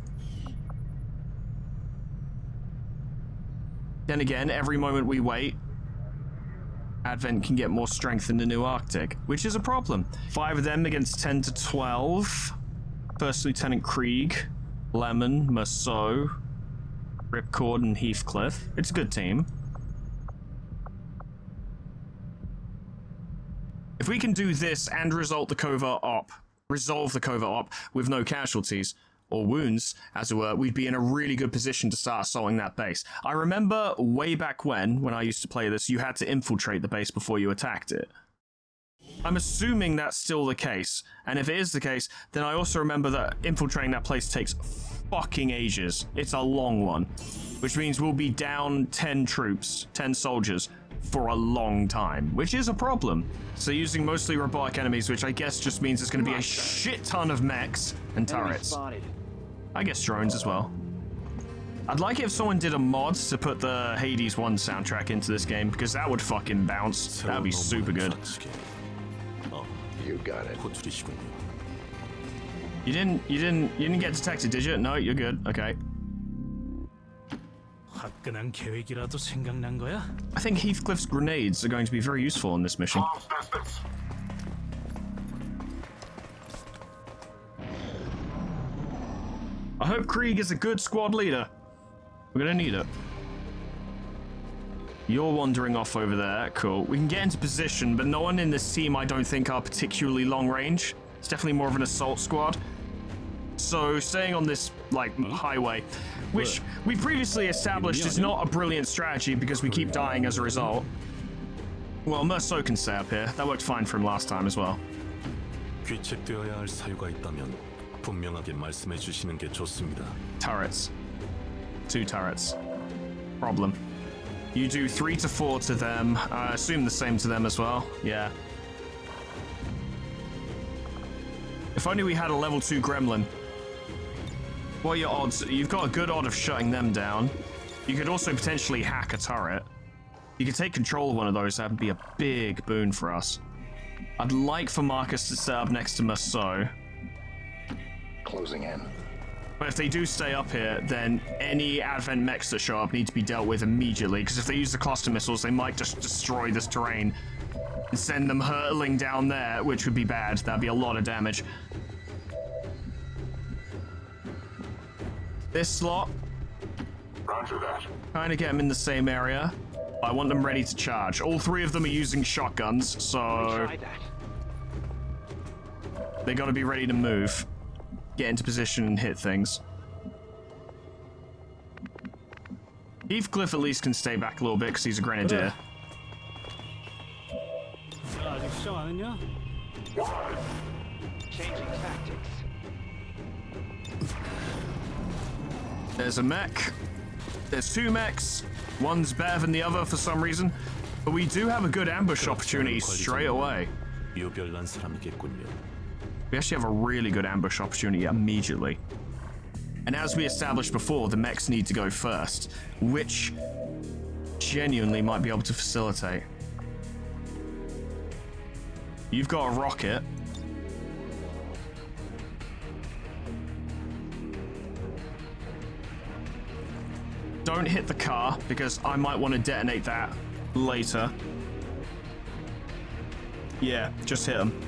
Then again, every moment we wait, Advent can get more strength in the new Arctic, which is a problem. 5 of them against 10 to 12. First Lieutenant Krieg, Lemon, Merceau, Ripcord, and Heathcliff. It's a good team. If we can do this and resolve the covert op with no casualties, or wounds, as it were, we'd be in a really good position to start assaulting that base. I remember way back when I used to play this, you had to infiltrate the base before you attacked it. I'm assuming that's still the case, and if it is the case, then I also remember that infiltrating that place takes fucking ages. It's a long one, which means we'll be down 10 troops, 10 soldiers, for a long time, which is a problem. So using mostly robotic enemies, which I guess just means there's going to be a shit ton of mechs and turrets. I guess drones as well. I'd like it if someone did a mod to put the Hades 1 soundtrack into this game, because that would fucking bounce. That would be super good. You got it. You didn't get detected, did you? No, you're good. Okay. I think Heathcliff's grenades are going to be very useful in this mission. I hope Krieg is a good squad leader. We're gonna need it. You're wandering off over there. Cool. We can get into position, but no one in this team I don't think are particularly long range. It's definitely more of an assault squad. So staying on this, like, highway, which we previously established is not a brilliant strategy because we keep dying as a result. Well, Merceau can stay up here. That worked fine for him last time as well. Turrets. 2 turrets. Problem. You do 3 to 4 to them. I assume the same to them as well. Yeah. If only we had a level 2 gremlin. What are your odds? You've got a good odd of shutting them down. You could also potentially hack a turret. You could take control of one of those. That would be a big boon for us. I'd like for Marcus to set up next to Merceau. Closing in. But if they do stay up here, then any Advent mechs that show up need to be dealt with immediately, because if they use the cluster missiles, they might just destroy this terrain and send them hurtling down there, which would be bad. That'd be a lot of damage. This slot, Roger that. kind of get them in the same area. I want them ready to charge. All 3 of them are using shotguns, so they got to be ready to move. Get into position and hit things. Heathcliff at least can stay back a little bit because he's a grenadier. Changing tactics. There's a mech. There's 2 mechs. One's better than the other for some reason. But we do have a good ambush opportunity straight away. We actually have a really good ambush opportunity immediately. And as we established before, the mechs need to go first, which genuinely might be able to facilitate. You've got a rocket. Don't hit the car, because I might want to detonate that later. Yeah, just hit him.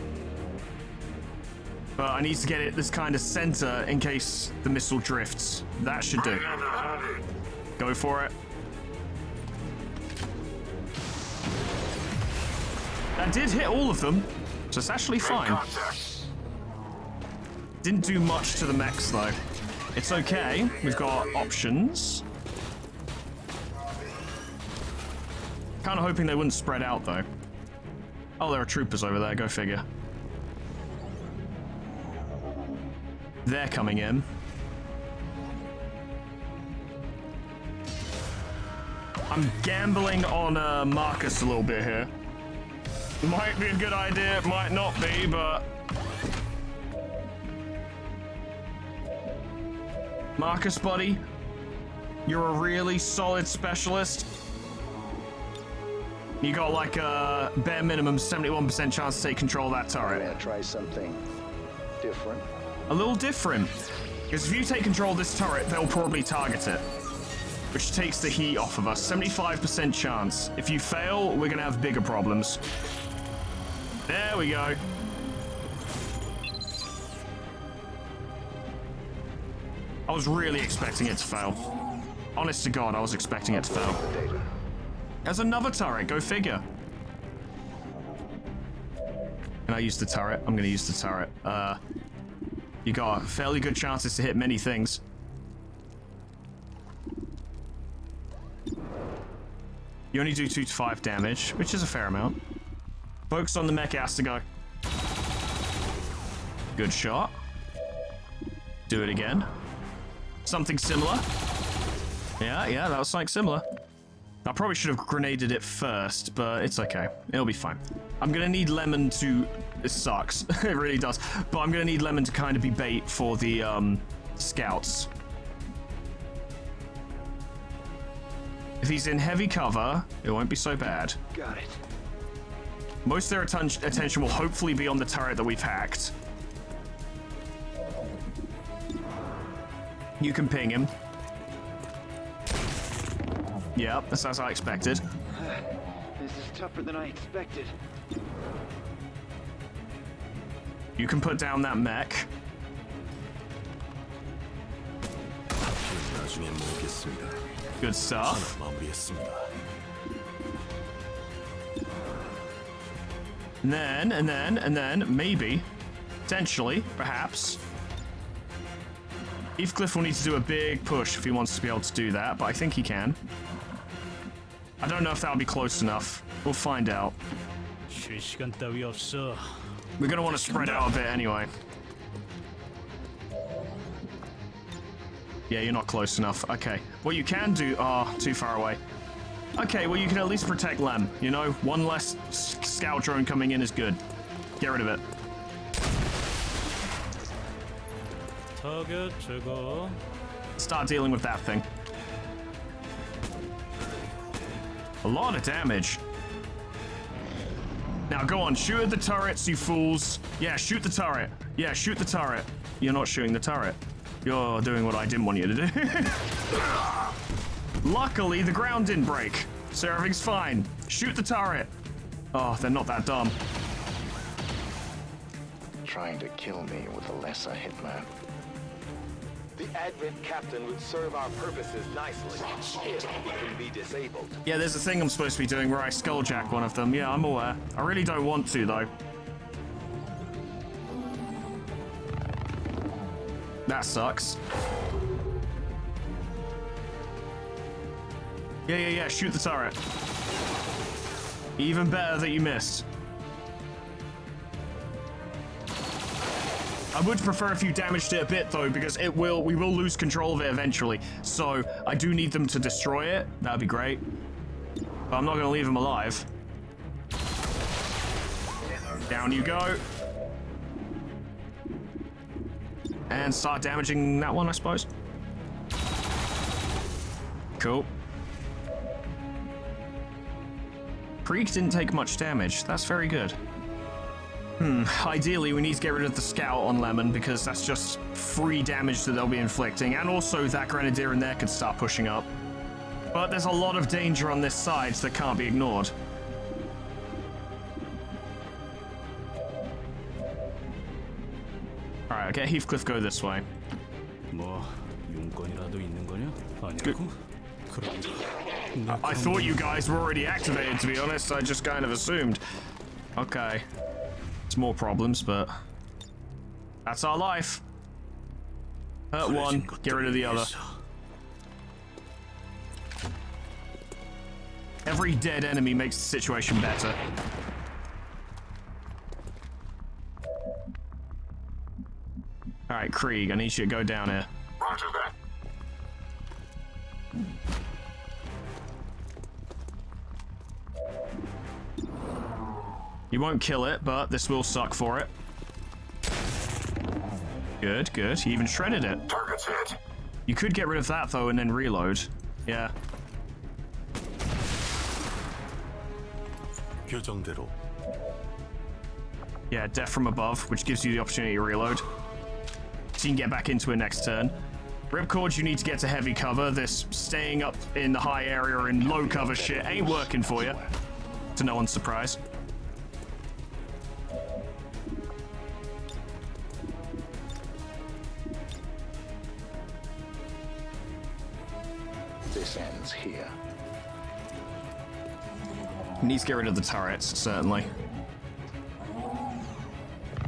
But I need to get it this kind of center in case the missile drifts. That should do. Go for it. That did hit all of them, so it's actually fine. Didn't do much to the mechs though. It's okay, we've got options. Kind of hoping they wouldn't spread out though. Oh, there are troopers over there, go figure. They're coming in. I'm gambling on Marcus a little bit here. Might be a good idea, might not be, but... Marcus, buddy, you're a really solid specialist. You got like a bare minimum 71% chance to take control of that turret. I'm gonna try something different. A little different. Because if you take control of this turret, they'll probably target it. Which takes the heat off of us. 75% chance. If you fail, we're gonna have bigger problems. There we go. I was really expecting it to fail. Honest to God, I was expecting it to fail. There's another turret, go figure. Can I use the turret? I'm gonna use the turret. You got fairly good chances to hit many things. You only do 2 to 5 damage, which is a fair amount. Focus on the mech, has to go. Good shot. Do it again. Something similar. Yeah, that was something similar. I probably should have grenaded it first, but it's okay. It'll be fine. I'm gonna need Lemon to... This sucks. It really does. But I'm gonna need Lemon to kind of be bait for the scouts. If he's in heavy cover, it won't be so bad. Got it. Most of their attention will hopefully be on the turret that we've hacked. You can ping him. Yeah, that's as I expected. This is tougher than I expected. You can put down that mech. Good stuff. And then, maybe, potentially, perhaps, Heathcliff will need to do a big push if he wants to be able to do that, but I think he can. I don't know if that'll be close enough. We'll find out. We're gonna want to spread out a bit anyway. Yeah, you're not close enough. Okay. What you can do... Oh, too far away. Okay, well, you can at least protect Lem. You know, one less scout drone coming in is good. Get rid of it. Start dealing with that thing. A lot of damage. Now, go on. Shoot at the turrets, you fools. Yeah, shoot the turret. Yeah, shoot the turret. You're not shooting the turret. You're doing what I didn't want you to do. Luckily, the ground didn't break, so everything's fine. Shoot the turret. Oh, they're not that dumb. Trying to kill me with a lesser hitman. The Advent Captain would serve our purposes nicely if he can be disabled. Yeah, there's a thing I'm supposed to be doing where I skulljack one of them. Yeah, I'm aware. I really don't want to, though. That sucks. Yeah, shoot the turret. Even better that you missed. I would prefer if you damaged it a bit, though, because we will lose control of it eventually. So I do need them to destroy it. That'd be great. But I'm not going to leave them alive. Down you go. And start damaging that one, I suppose. Cool. Krieg didn't take much damage. That's very good. Ideally, we need to get rid of the scout on Lemon because that's just free damage that they'll be inflicting. And also that grenadier in there could start pushing up. But there's a lot of danger on this side that can't be ignored. Alright, I'll get Heathcliff go this way. Good. I thought you guys were already activated, to be honest. I just kind of assumed. Okay. It's more problems, but that's our life. Hurt one, get rid of the other. Every dead enemy makes the situation better. Alright, Krieg, I need you to go down here. Roger that. You won't kill it, but this will suck for it. Good, good. You even shredded it. Target's hit. You could get rid of that, though, and then reload. Yeah. Yeah, death from above, which gives you the opportunity to reload. So you can get back into it next turn. Ripcord, you need to get to heavy cover. This staying up in the high area and low cover shit ain't working for you. To no one's surprise. This ends here. Needs to get rid of the turrets, certainly.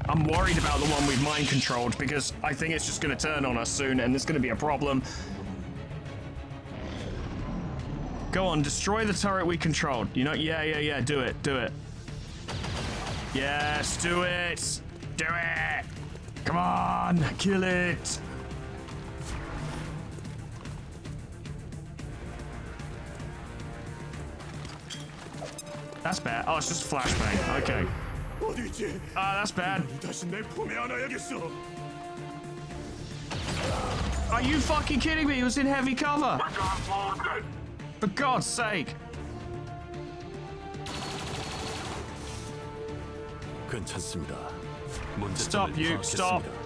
I'm worried about the one we've mind controlled because I think it's just going to turn on us soon and there's going to be a problem. Go on, destroy the turret we controlled. You know, yeah, do it. Yes, do it. Do it. Come on, kill it. That's bad. Oh, it's just a flashbang. Okay. That's bad. Are you fucking kidding me? He was in heavy cover. For God's sake. Stop you.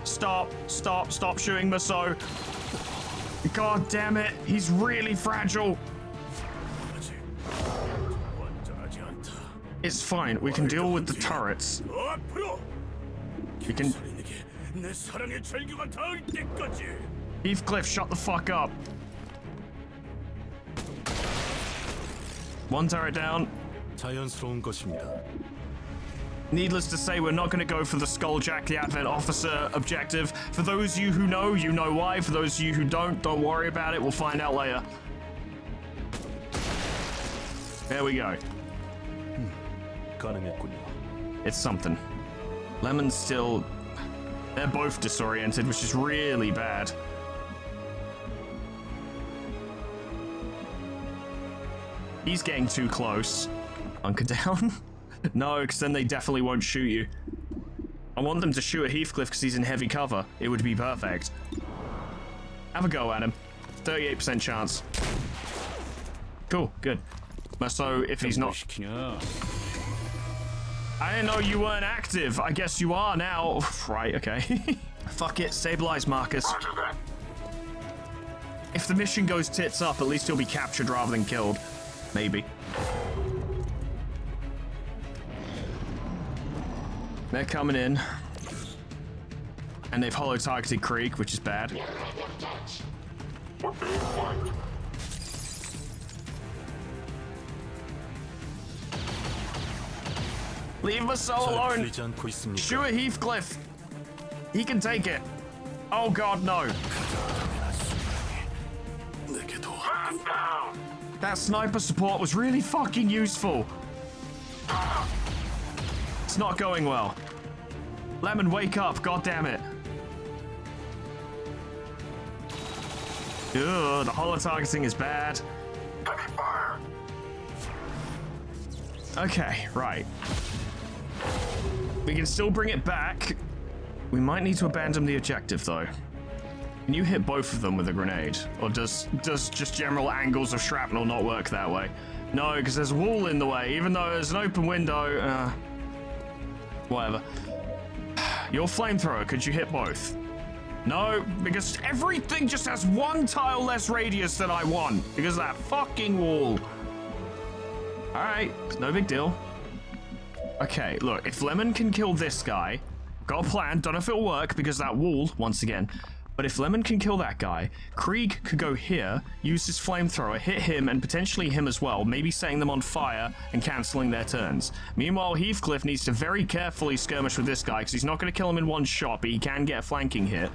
Stop shooting Maso. God damn it. He's really fragile. It's fine. We can deal with the turrets. We can... Heathcliff, shut the fuck up. One turret down. Needless to say, we're not going to go for the Skulljack the Advent Officer objective. For those of you who know, you know why. For those of you who don't worry about it. We'll find out later. There we go. It's something. Lemon's still... They're both disoriented, which is really bad. He's getting too close. Hunker down? No, because then they definitely won't shoot you. I want them to shoot at Heathcliff because he's in heavy cover. It would be perfect. Have a go at him. 38% chance. Cool, good. So if he's not... I didn't know you weren't active. I guess you are now. Right, okay. Fuck it, stabilize Marcus. If the mission goes tits up, at least he'll be captured rather than killed. Maybe. They're coming in. And they've holo-targeted Krieg, which is bad. Leave us so alone. Shoot at Heathcliff. He can take it. Oh god, no. That sniper support was really fucking useful. It's not going well. Lemon, wake up. God damn it. Ugh, the holo-targeting is bad. Okay, right. We can still bring it back. We might need to abandon the objective, though. Can you hit both of them with a grenade? Or does just general angles of shrapnel not work that way? No, because there's a wall in the way, even though there's an open window. Whatever. Your flamethrower, could you hit both? No, because everything just has one tile less radius than I want, because of that fucking wall. Alright, it's no big deal. Okay, look, if Lemon can kill this guy, got a plan, don't know if it'll work because that wall, once again, but if Lemon can kill that guy, Krieg could go here, use his flamethrower, hit him and potentially him as well, maybe setting them on fire and cancelling their turns. Meanwhile, Heathcliff needs to very carefully skirmish with this guy because he's not going to kill him in one shot, but he can get a flanking hit.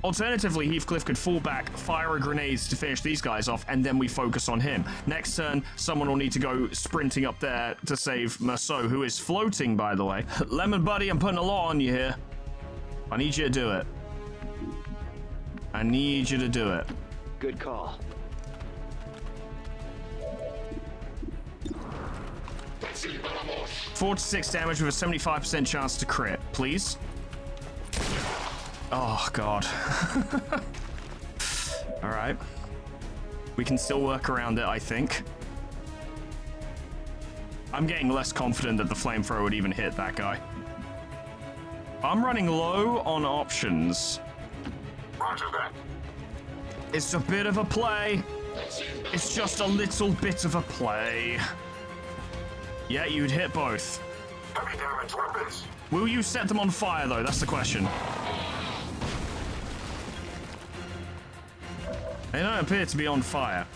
Alternatively, Heathcliff could fall back, fire a grenade to finish these guys off, and then we focus on him. Next turn, someone will need to go sprinting up there to save Merceau, who is floating, by the way. Lemon buddy, I'm putting a lot on you here. I need you to do it. I need you to do it. Good call. Four to 6 damage with a 75% chance to crit, please. Oh, God. All right. We can still work around it, I think. I'm getting less confident that the flamethrower would even hit that guy. I'm running low on options. Roger that. It's a bit of a play. It's just a little bit of a play. Yeah, you'd hit both. Heavy damage weapons. Will you set them on fire, though? That's the question. They don't appear to be on fire.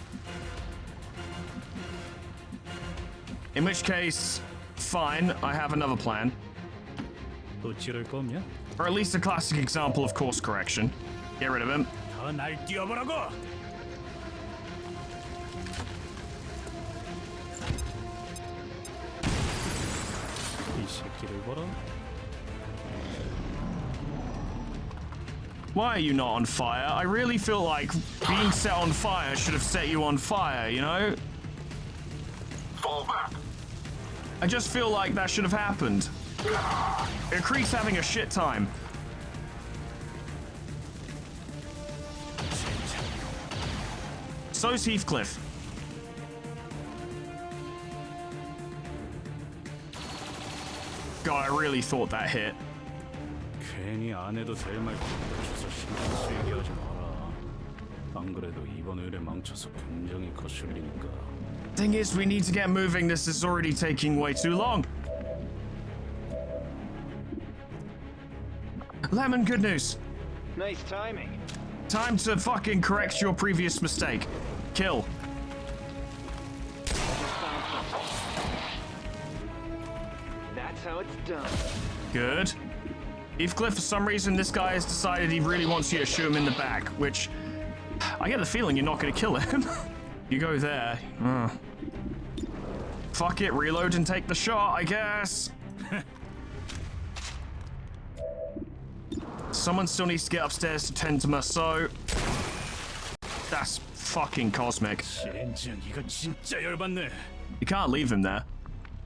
In which case, fine, I have another plan. Or at least a classic example of course correction. Get rid of him. Why are you not on fire? I really feel like being set on fire should have set you on fire, you know? Fall back. I just feel like that should have happened. Krieg's having a shit time. So's Heathcliff. God, I really thought that hit. 괜히 안 해도 될 말 주서 신경 쓰이게 하지 마라. 안 그래도 이번 의뢰 망쳐서 굉장히 거슬리니까. Thing is, we need to get moving. This is already taking way too long. Lemon, good news. Nice timing. Time to fucking correct your previous mistake. Kill. That's how it's done. Good. Heathcliff, for some reason, this guy has decided he really wants you to shoot him in the back, which I get the feeling you're not going to kill him. You go there. Fuck it, reload and take the shot, I guess. Someone still needs to get upstairs to tend to Merceau. That's fucking cosmic. You can't leave him there.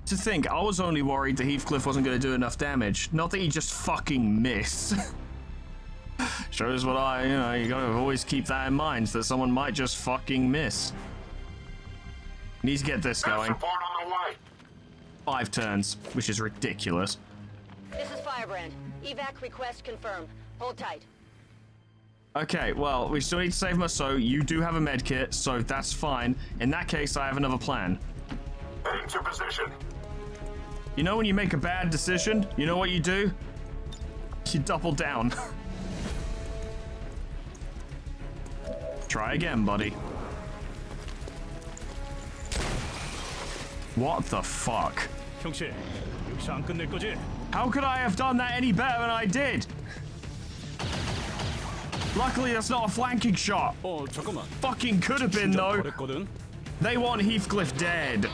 To think, I was only worried that Heathcliff wasn't going to do enough damage. Not that he just fucking missed. Shows what you gotta always keep that in mind, that someone might just fucking miss. Need to get this going. 5 turns, which is ridiculous. This is Firebrand. Evac request confirmed. Hold tight. Okay, well, we still need to save Merceau. You do have a med kit, so that's fine. In that case, I have another plan. Heading to position. You know when you make a bad decision, you know what you do? You double down. Try again, buddy. What the fuck? How could I have done that any better than I did? Luckily, that's not a flanking shot. Fucking could have been, though. They want Heathcliff dead.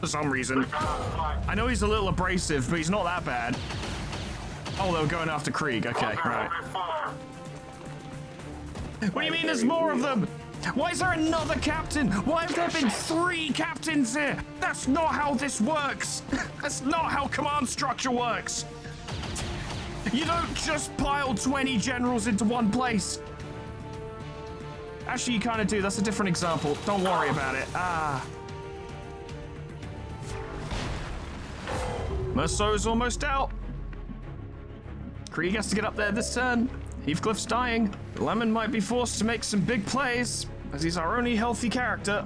For some reason. I know he's a little abrasive, but he's not that bad. Oh, they were going after Krieg. Okay, right. What do you mean there's more of them? Why is there another captain? Why have there been 3 captains here? That's not how this works. That's not how command structure works. You don't just pile 20 generals into one place. Actually, you kind of do. That's a different example. Don't worry about it. Merceau's almost out. Krieg has to get up there this turn. Heathcliff's dying. Lemon might be forced to make some big plays, as he's our only healthy character.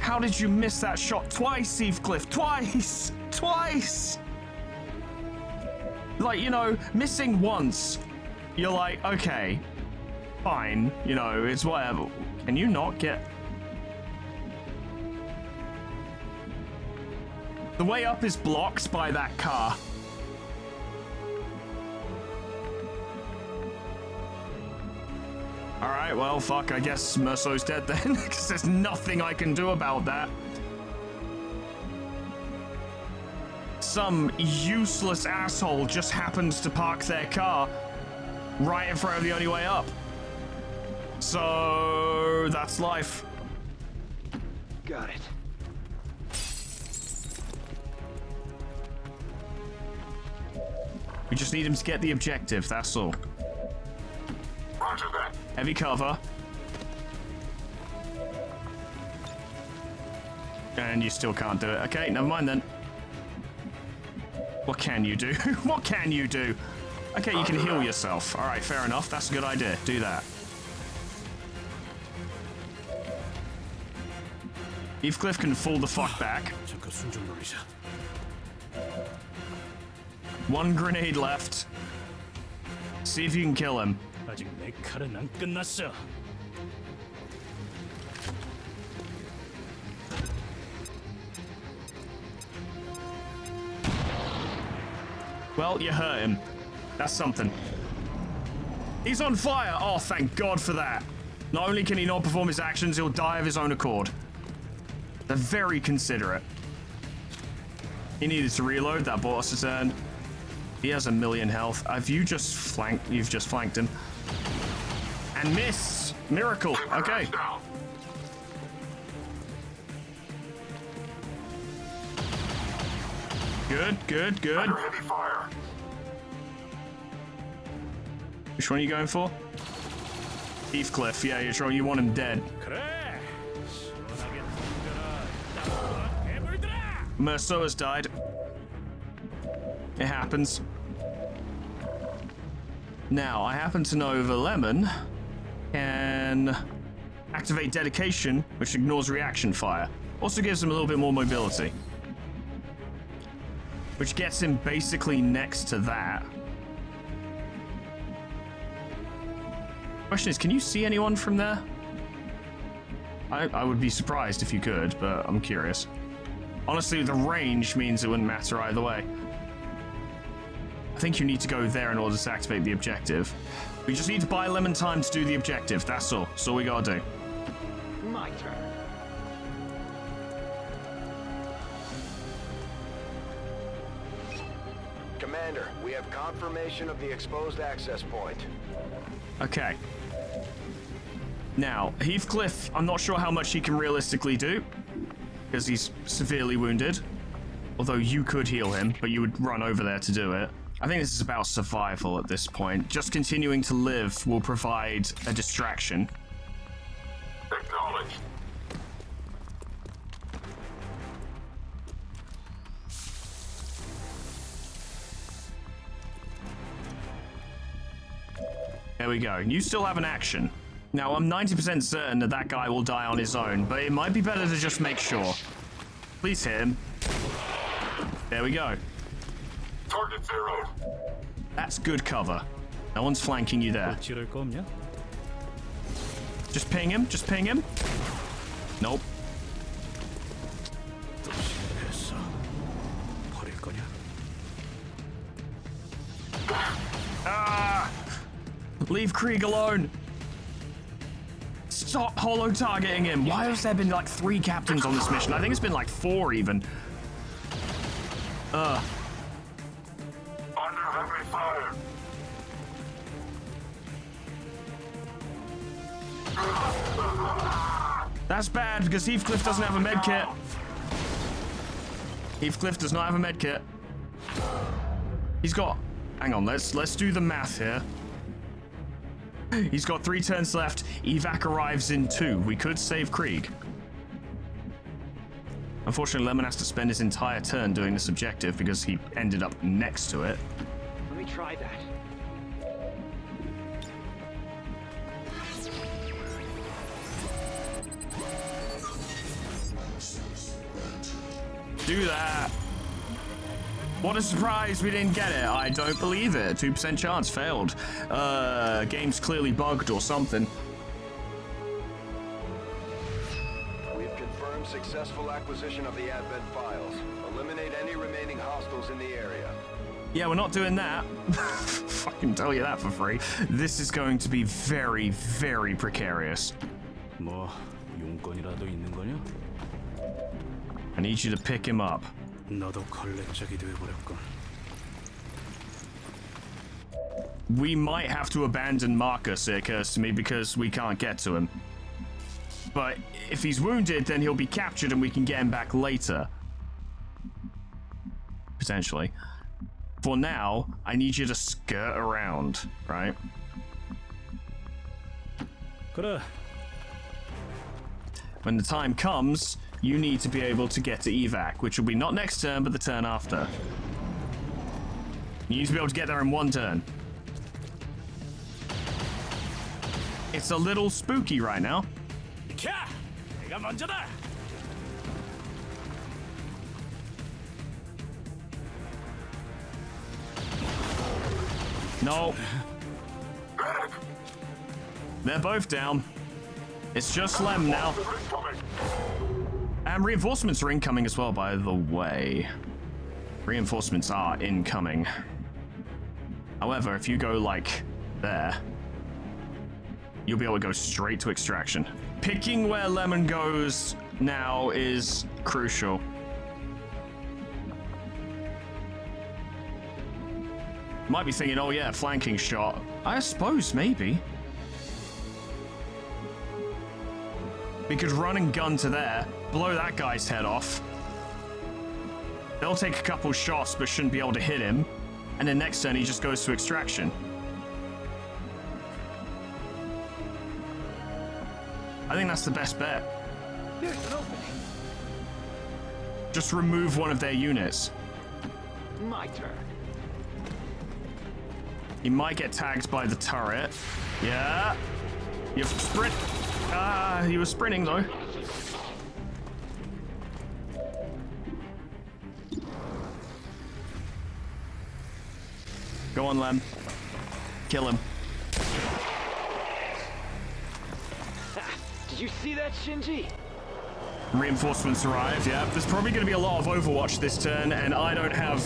How did you miss that shot twice, Heathcliff? Twice! Twice! Like, you know, missing once, you're like, okay, fine, you know, it's whatever. Can you not get... The way up is blocked by that car. Alright, well, fuck, I guess Merceau's dead then, because there's nothing I can do about that. Some useless asshole just happens to park their car right in front of the only way up. So, that's life. Got it. We just need him to get the objective, that's all. Roger that. Heavy cover. And you still can't do it. Okay, never mind then. What can you do? What can you do? Okay, you can heal yourself. All right, fair enough. That's a good idea. Do that. Heathcliff can fall the fuck back. One grenade left. See if you can kill him. 아직 내 칼은 안 끝났어. Well, you hurt him. That's something. He's on fire! Oh, thank God for that. Not only can he not perform his actions, he'll die of his own accord. They're very considerate. He needed to reload. That bought us a turn. He has 1 million health. You've just flanked him. And miss! Miracle. Okay. Good, good, good. Heavy fire. Which one are you going for? Heathcliff. Yeah, you're sure you want him dead. Merceau has died. It happens. Now, I happen to know the Lemon can activate dedication, which ignores reaction fire. Also gives him a little bit more mobility. Which gets him basically next to that. Question is, can you see anyone from there? I would be surprised if you could, but I'm curious. Honestly, the range means it wouldn't matter either way. I think you need to go there in order to activate the objective. We just need to buy Lemon time to do the objective, that's all. That's all we gotta do. My turn. Commander, we have confirmation of the exposed access point. Okay. Now, Heathcliff, I'm not sure how much he can realistically do, because he's severely wounded. Although you could heal him, but you would run over there to do it. I think this is about survival at this point. Just continuing to live will provide a distraction. Acknowledged. There we go. You still have an action. Now, I'm 90% certain that that guy will die on his own, but it might be better to just make sure. Please hit him. There we go. Target zeroed. That's good cover. No one's flanking you there. 지를 거 없냐? Just ping him. Just ping him. Nope. 또 실패했어. 버릴 거냐? Ah! Leave Krieg alone. Stop holo targeting him. Why has there been like 3 captains on this mission? I think it's been like 4 even. Under heavy fire. That's bad because Heathcliff doesn't have a med kit. Heathcliff does not have a med kit. He's got... Hang on, let's do the math here. He's got 3 turns left. Evac arrives in 2. We could save Krieg. Unfortunately, Lemon has to spend his entire turn doing this objective because he ended up next to it. Let me try that. Do that. What a surprise we didn't get it. I don't believe it. 2% chance, failed. Game's clearly bugged or something. We've confirmed successful acquisition of the Advent files. Eliminate any remaining hostiles in the area. Yeah, we're not doing that. I can tell you that for free. This is going to be very, very precarious. 뭐 용건이라도 있는 거냐? I need you to pick him up. 너도 걸레짝이 돼버렸군. We might have to abandon Marcus, it occurs to me, because we can't get to him. But if he's wounded, then he'll be captured and we can get him back later. Potentially. For now, I need you to skirt around, right? 그래. When the time comes, you need to be able to get to evac, which will be not next turn, but the turn after. You need to be able to get there in one turn. It's a little spooky right now. 캬! 내가 먼저다. No. They're both down. It's just Lem now. And reinforcements are incoming as well, by the way. Reinforcements are incoming. However, if you go like there, you'll be able to go straight to extraction. Picking where Lemon goes now is crucial. Might be thinking, oh yeah, flanking shot. I suppose, maybe. We could run and gun to there, blow that guy's head off. They'll take a couple shots, but shouldn't be able to hit him. And then next turn, he just goes to extraction. I think that's the best bet. There's an opening. Just remove one of their units. My turn. He might get tagged by the turret. Yeah. You sprint. Ah, he was sprinting though. Go on, Lem. Kill him. Did you see that, Shinji? Reinforcements arrive, yeah. There's probably going to be a lot of Overwatch this turn, and I don't have...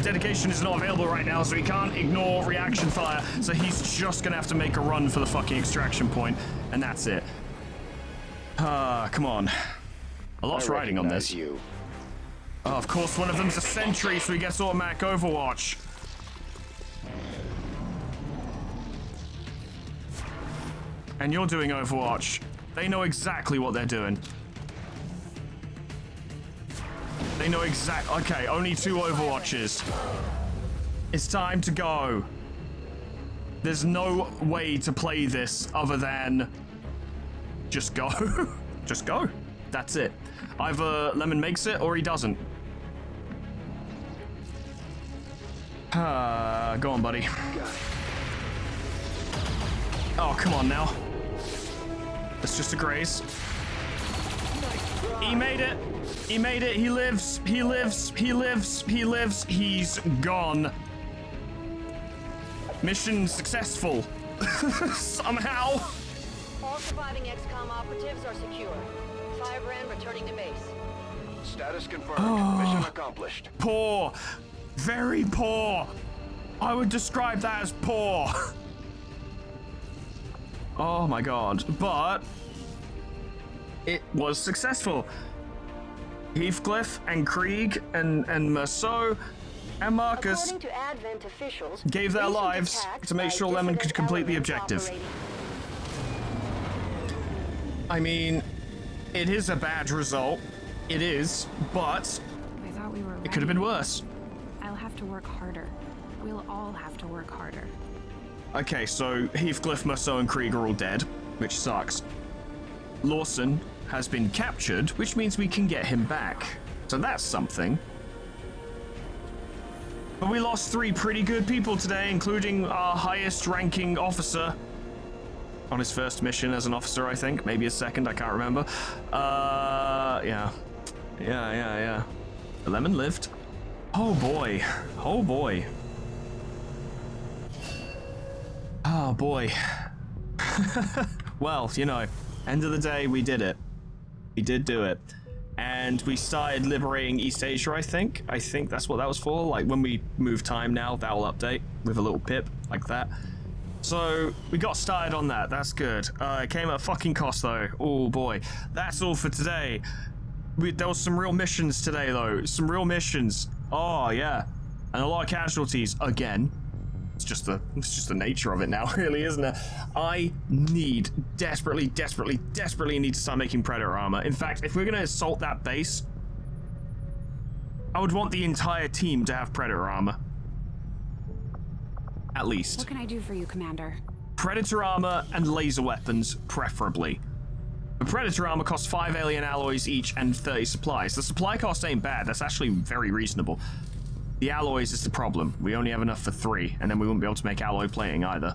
dedication is not available right now, so he can't ignore reaction fire, so he's just going to have to make a run for the fucking extraction point, and that's it. Come on. A lot's riding on this. You. Oh, of course, one of them's a sentry, so he gets automatic Overwatch. And you're doing Overwatch. They know exactly what they're doing. They know okay, only 2 Overwatches. It's time to go. There's no way to play this other than just go. Just go. That's it. Either Lemon makes it or he doesn't. Go on, buddy. Oh, come on now. That's just a graze. He made it. He made it. He lives. He lives. He lives. He lives. He's gone. Mission successful. Somehow. All surviving XCOM operatives are secure. Firebrand returning to base. Status confirmed. Mission accomplished. Poor. Very poor. I would describe that as poor. Oh my god. But it was successful. Heathcliff and Krieg and Merceau and Marcus According to Advent officials, gave their recent lives attacks to make by sure Lemon could dissident complete the elements objective. operating. I mean, it is a bad result. It is, but I thought we were it could have been worse. I'll have to work harder. We'll all have to work harder. Okay, so Heathcliff, Merceau, and Krieg are all dead, which sucks. Lawson has been captured, which means we can get him back. So that's something. But we lost 3 pretty good people today, including our highest ranking officer. On his first mission as an officer, I think. Maybe his second, I can't remember. Yeah. The Lemon lived. Oh boy. Oh boy. Oh boy. Well, you know, end of the day, we did it. We did do it. And we started liberating East Asia, I think. I think that's what that was for. Like, when we move time now, that will update with a little pip like that. So, we got started on that. That's good. It came at a fucking cost, though. Oh, boy. That's all for today. There was some real missions today, though. Some real missions. Oh, yeah. And a lot of casualties, again. It's just the nature of it now, really, isn't it? I desperately need to start making Predator armor. In fact, if we're going to assault that base, I would want the entire team to have Predator armor. At least. What can I do for you, Commander? Predator armor and laser weapons, preferably. The Predator armor costs 5 alien alloys each and 30 supplies. The supply cost ain't bad. That's actually very reasonable. The alloys is the problem. We only have enough for 3, and then we won't be able to make alloy plating either.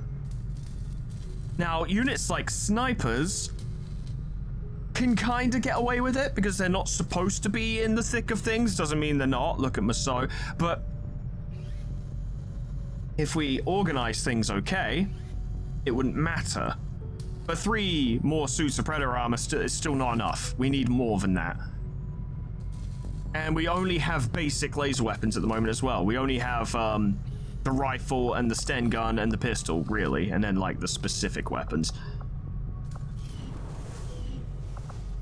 Now, units like snipers can kind of get away with it because they're not supposed to be in the thick of things. Doesn't mean they're not. Look at Maso. But if we organize things okay, it wouldn't matter. But 3 more suits of Predator armor is still not enough. We need more than that. And we only have basic laser weapons at the moment as well. We only have the rifle and the Sten gun and the pistol, really, and then like the specific weapons.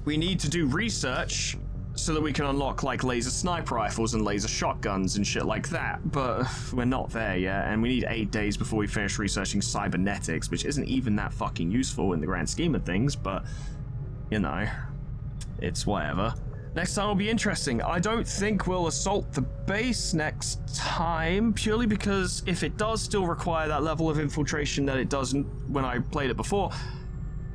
We need to do research so that we can unlock like laser sniper rifles and laser shotguns and shit like that, but we're not there yet, and we need 8 days before we finish researching cybernetics, which isn't even that fucking useful in the grand scheme of things, but, you know, it's whatever. Next time will be interesting. I don't think we'll assault the base next time, purely because if it does still require that level of infiltration that it doesn't when I played it before,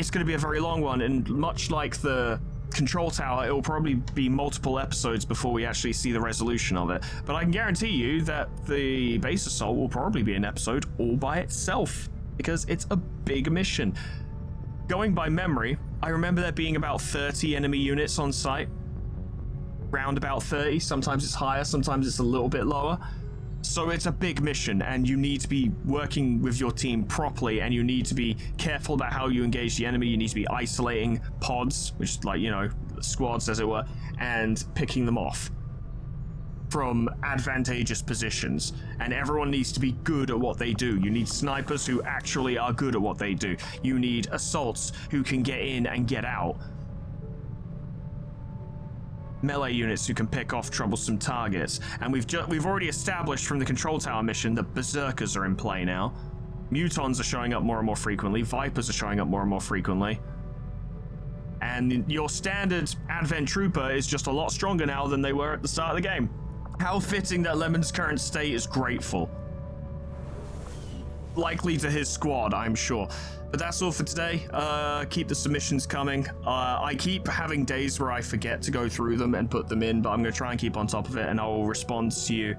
it's going to be a very long one, and much like the control tower, it will probably be multiple episodes before we actually see the resolution of it. But I can guarantee you that the base assault will probably be an episode all by itself, because it's a big mission. Going by memory, I remember there being about 30 enemy units on site. Round about 30, sometimes it's higher, sometimes it's a little bit lower. So it's a big mission, and you need to be working with your team properly, and you need to be careful about how you engage the enemy. You need to be isolating pods, which is like, you know, squads as it were, and picking them off from advantageous positions. And everyone needs to be good at what they do. You need snipers who actually are good at what they do. You need assaults who can get in and get out. Melee units who can pick off troublesome targets, and we've already established from the control tower mission that berserkers are in play now. Mutons are showing up more and more frequently, Vipers are showing up more and more frequently, and your standard Advent Trooper is just a lot stronger now than they were at the start of the game. How fitting that Lemon's current state is grateful. Likely to his squad, I'm sure. But that's all for today. Keep the submissions coming. I keep having days where I forget to go through them and put them in, but I'm going to try and keep on top of it, and I will respond to you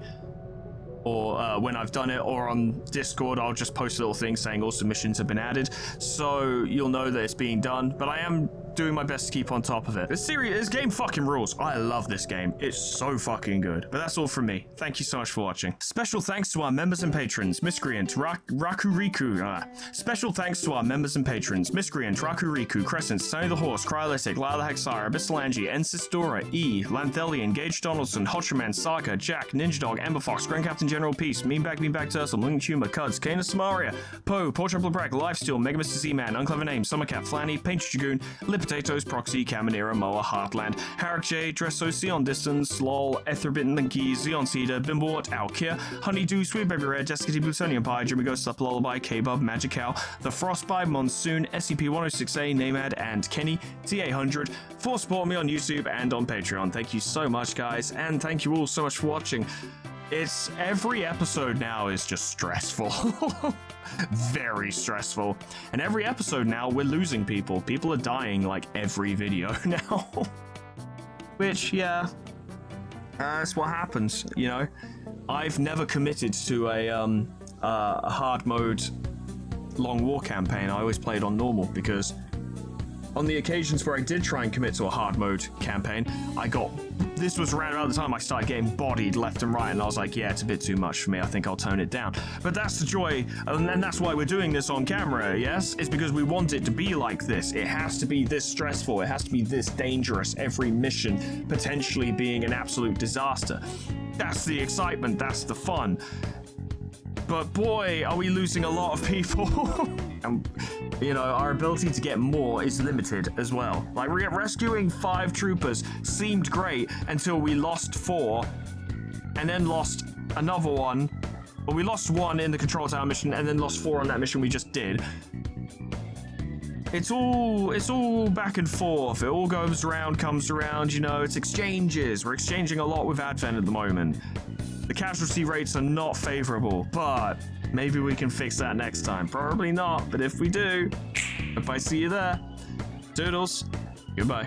or when I've done it, or on Discord I'll just post a little thing saying all submissions have been added, so you'll know that it's being done. But I am doing my best to keep on top of it. This game fucking rules. I love this game. It's so fucking good. But that's all from me. Thank you so much for watching. Special thanks to our members and patrons, Miscreant, Rakuriku. Special thanks to our members and patrons, Miscreant, Rakuriku, Crescent, Sonny the Horse, Cryolytic, Lila Hexara, Bissalangi, Ensistora, E, Lanthelian, Gage Donaldson, Ultraman, Saga, Jack, Ninja Dog, Ember Fox, Grand Captain General Peace, Meanbag Tursel, Mling Tumor, Cuds, Kana Samaria, Poe, Paul Triple Brack, Lifesteal, Mega Mr. Z-Man, Unclever Name, Summercat, Flanny, Painted Dragoon, Lip Potatoes, Proxy, Caminera, Moa, Heartland, Harak J, Dresso, Sion Distance, Lol, Etherbit, Linky, Zion Cedar, Bimbawat, Alkia, Honeydew, Sweet Baby Red, Jessica T, Plutonium Pie, Jimmy Ghost, Up Lullaby, K-Bub, Magic Cow, The Frostbite, Monsoon, SCP-106A, Namad, and Kenny, T800, for supporting me on YouTube and on Patreon. Thank you so much, guys, and thank you all so much for watching. It's every episode now is just stressful. Very stressful. And every episode now we're losing people. People are dying like every video now. Which, yeah, that's what happens, you know. I've never committed to a hard mode long war campaign. I always played on normal because on the occasions where I did try and commit to a hard mode campaign, this was around about the time I started getting bodied left and right, and I was like, yeah, it's a bit too much for me, I think I'll tone it down. But that's the joy, and that's why we're doing this on camera, yes? It's because we want it to be like this. It has to be this stressful, it has to be this dangerous, every mission potentially being an absolute disaster. That's the excitement, that's the fun. But boy, are we losing a lot of people. And, you know, our ability to get more is limited as well. Like, rescuing 5 troopers seemed great until we lost 4, and then lost another one. Well, we lost 1 in the control tower mission, and then lost 4 on that mission we just did. It's all back and forth. It all goes around, comes around, you know, it's exchanges. We're exchanging a lot with Advent at the moment. The casualty rates are not favorable, but maybe we can fix that next time. Probably not, but if we do, if I see you there, toodles, goodbye.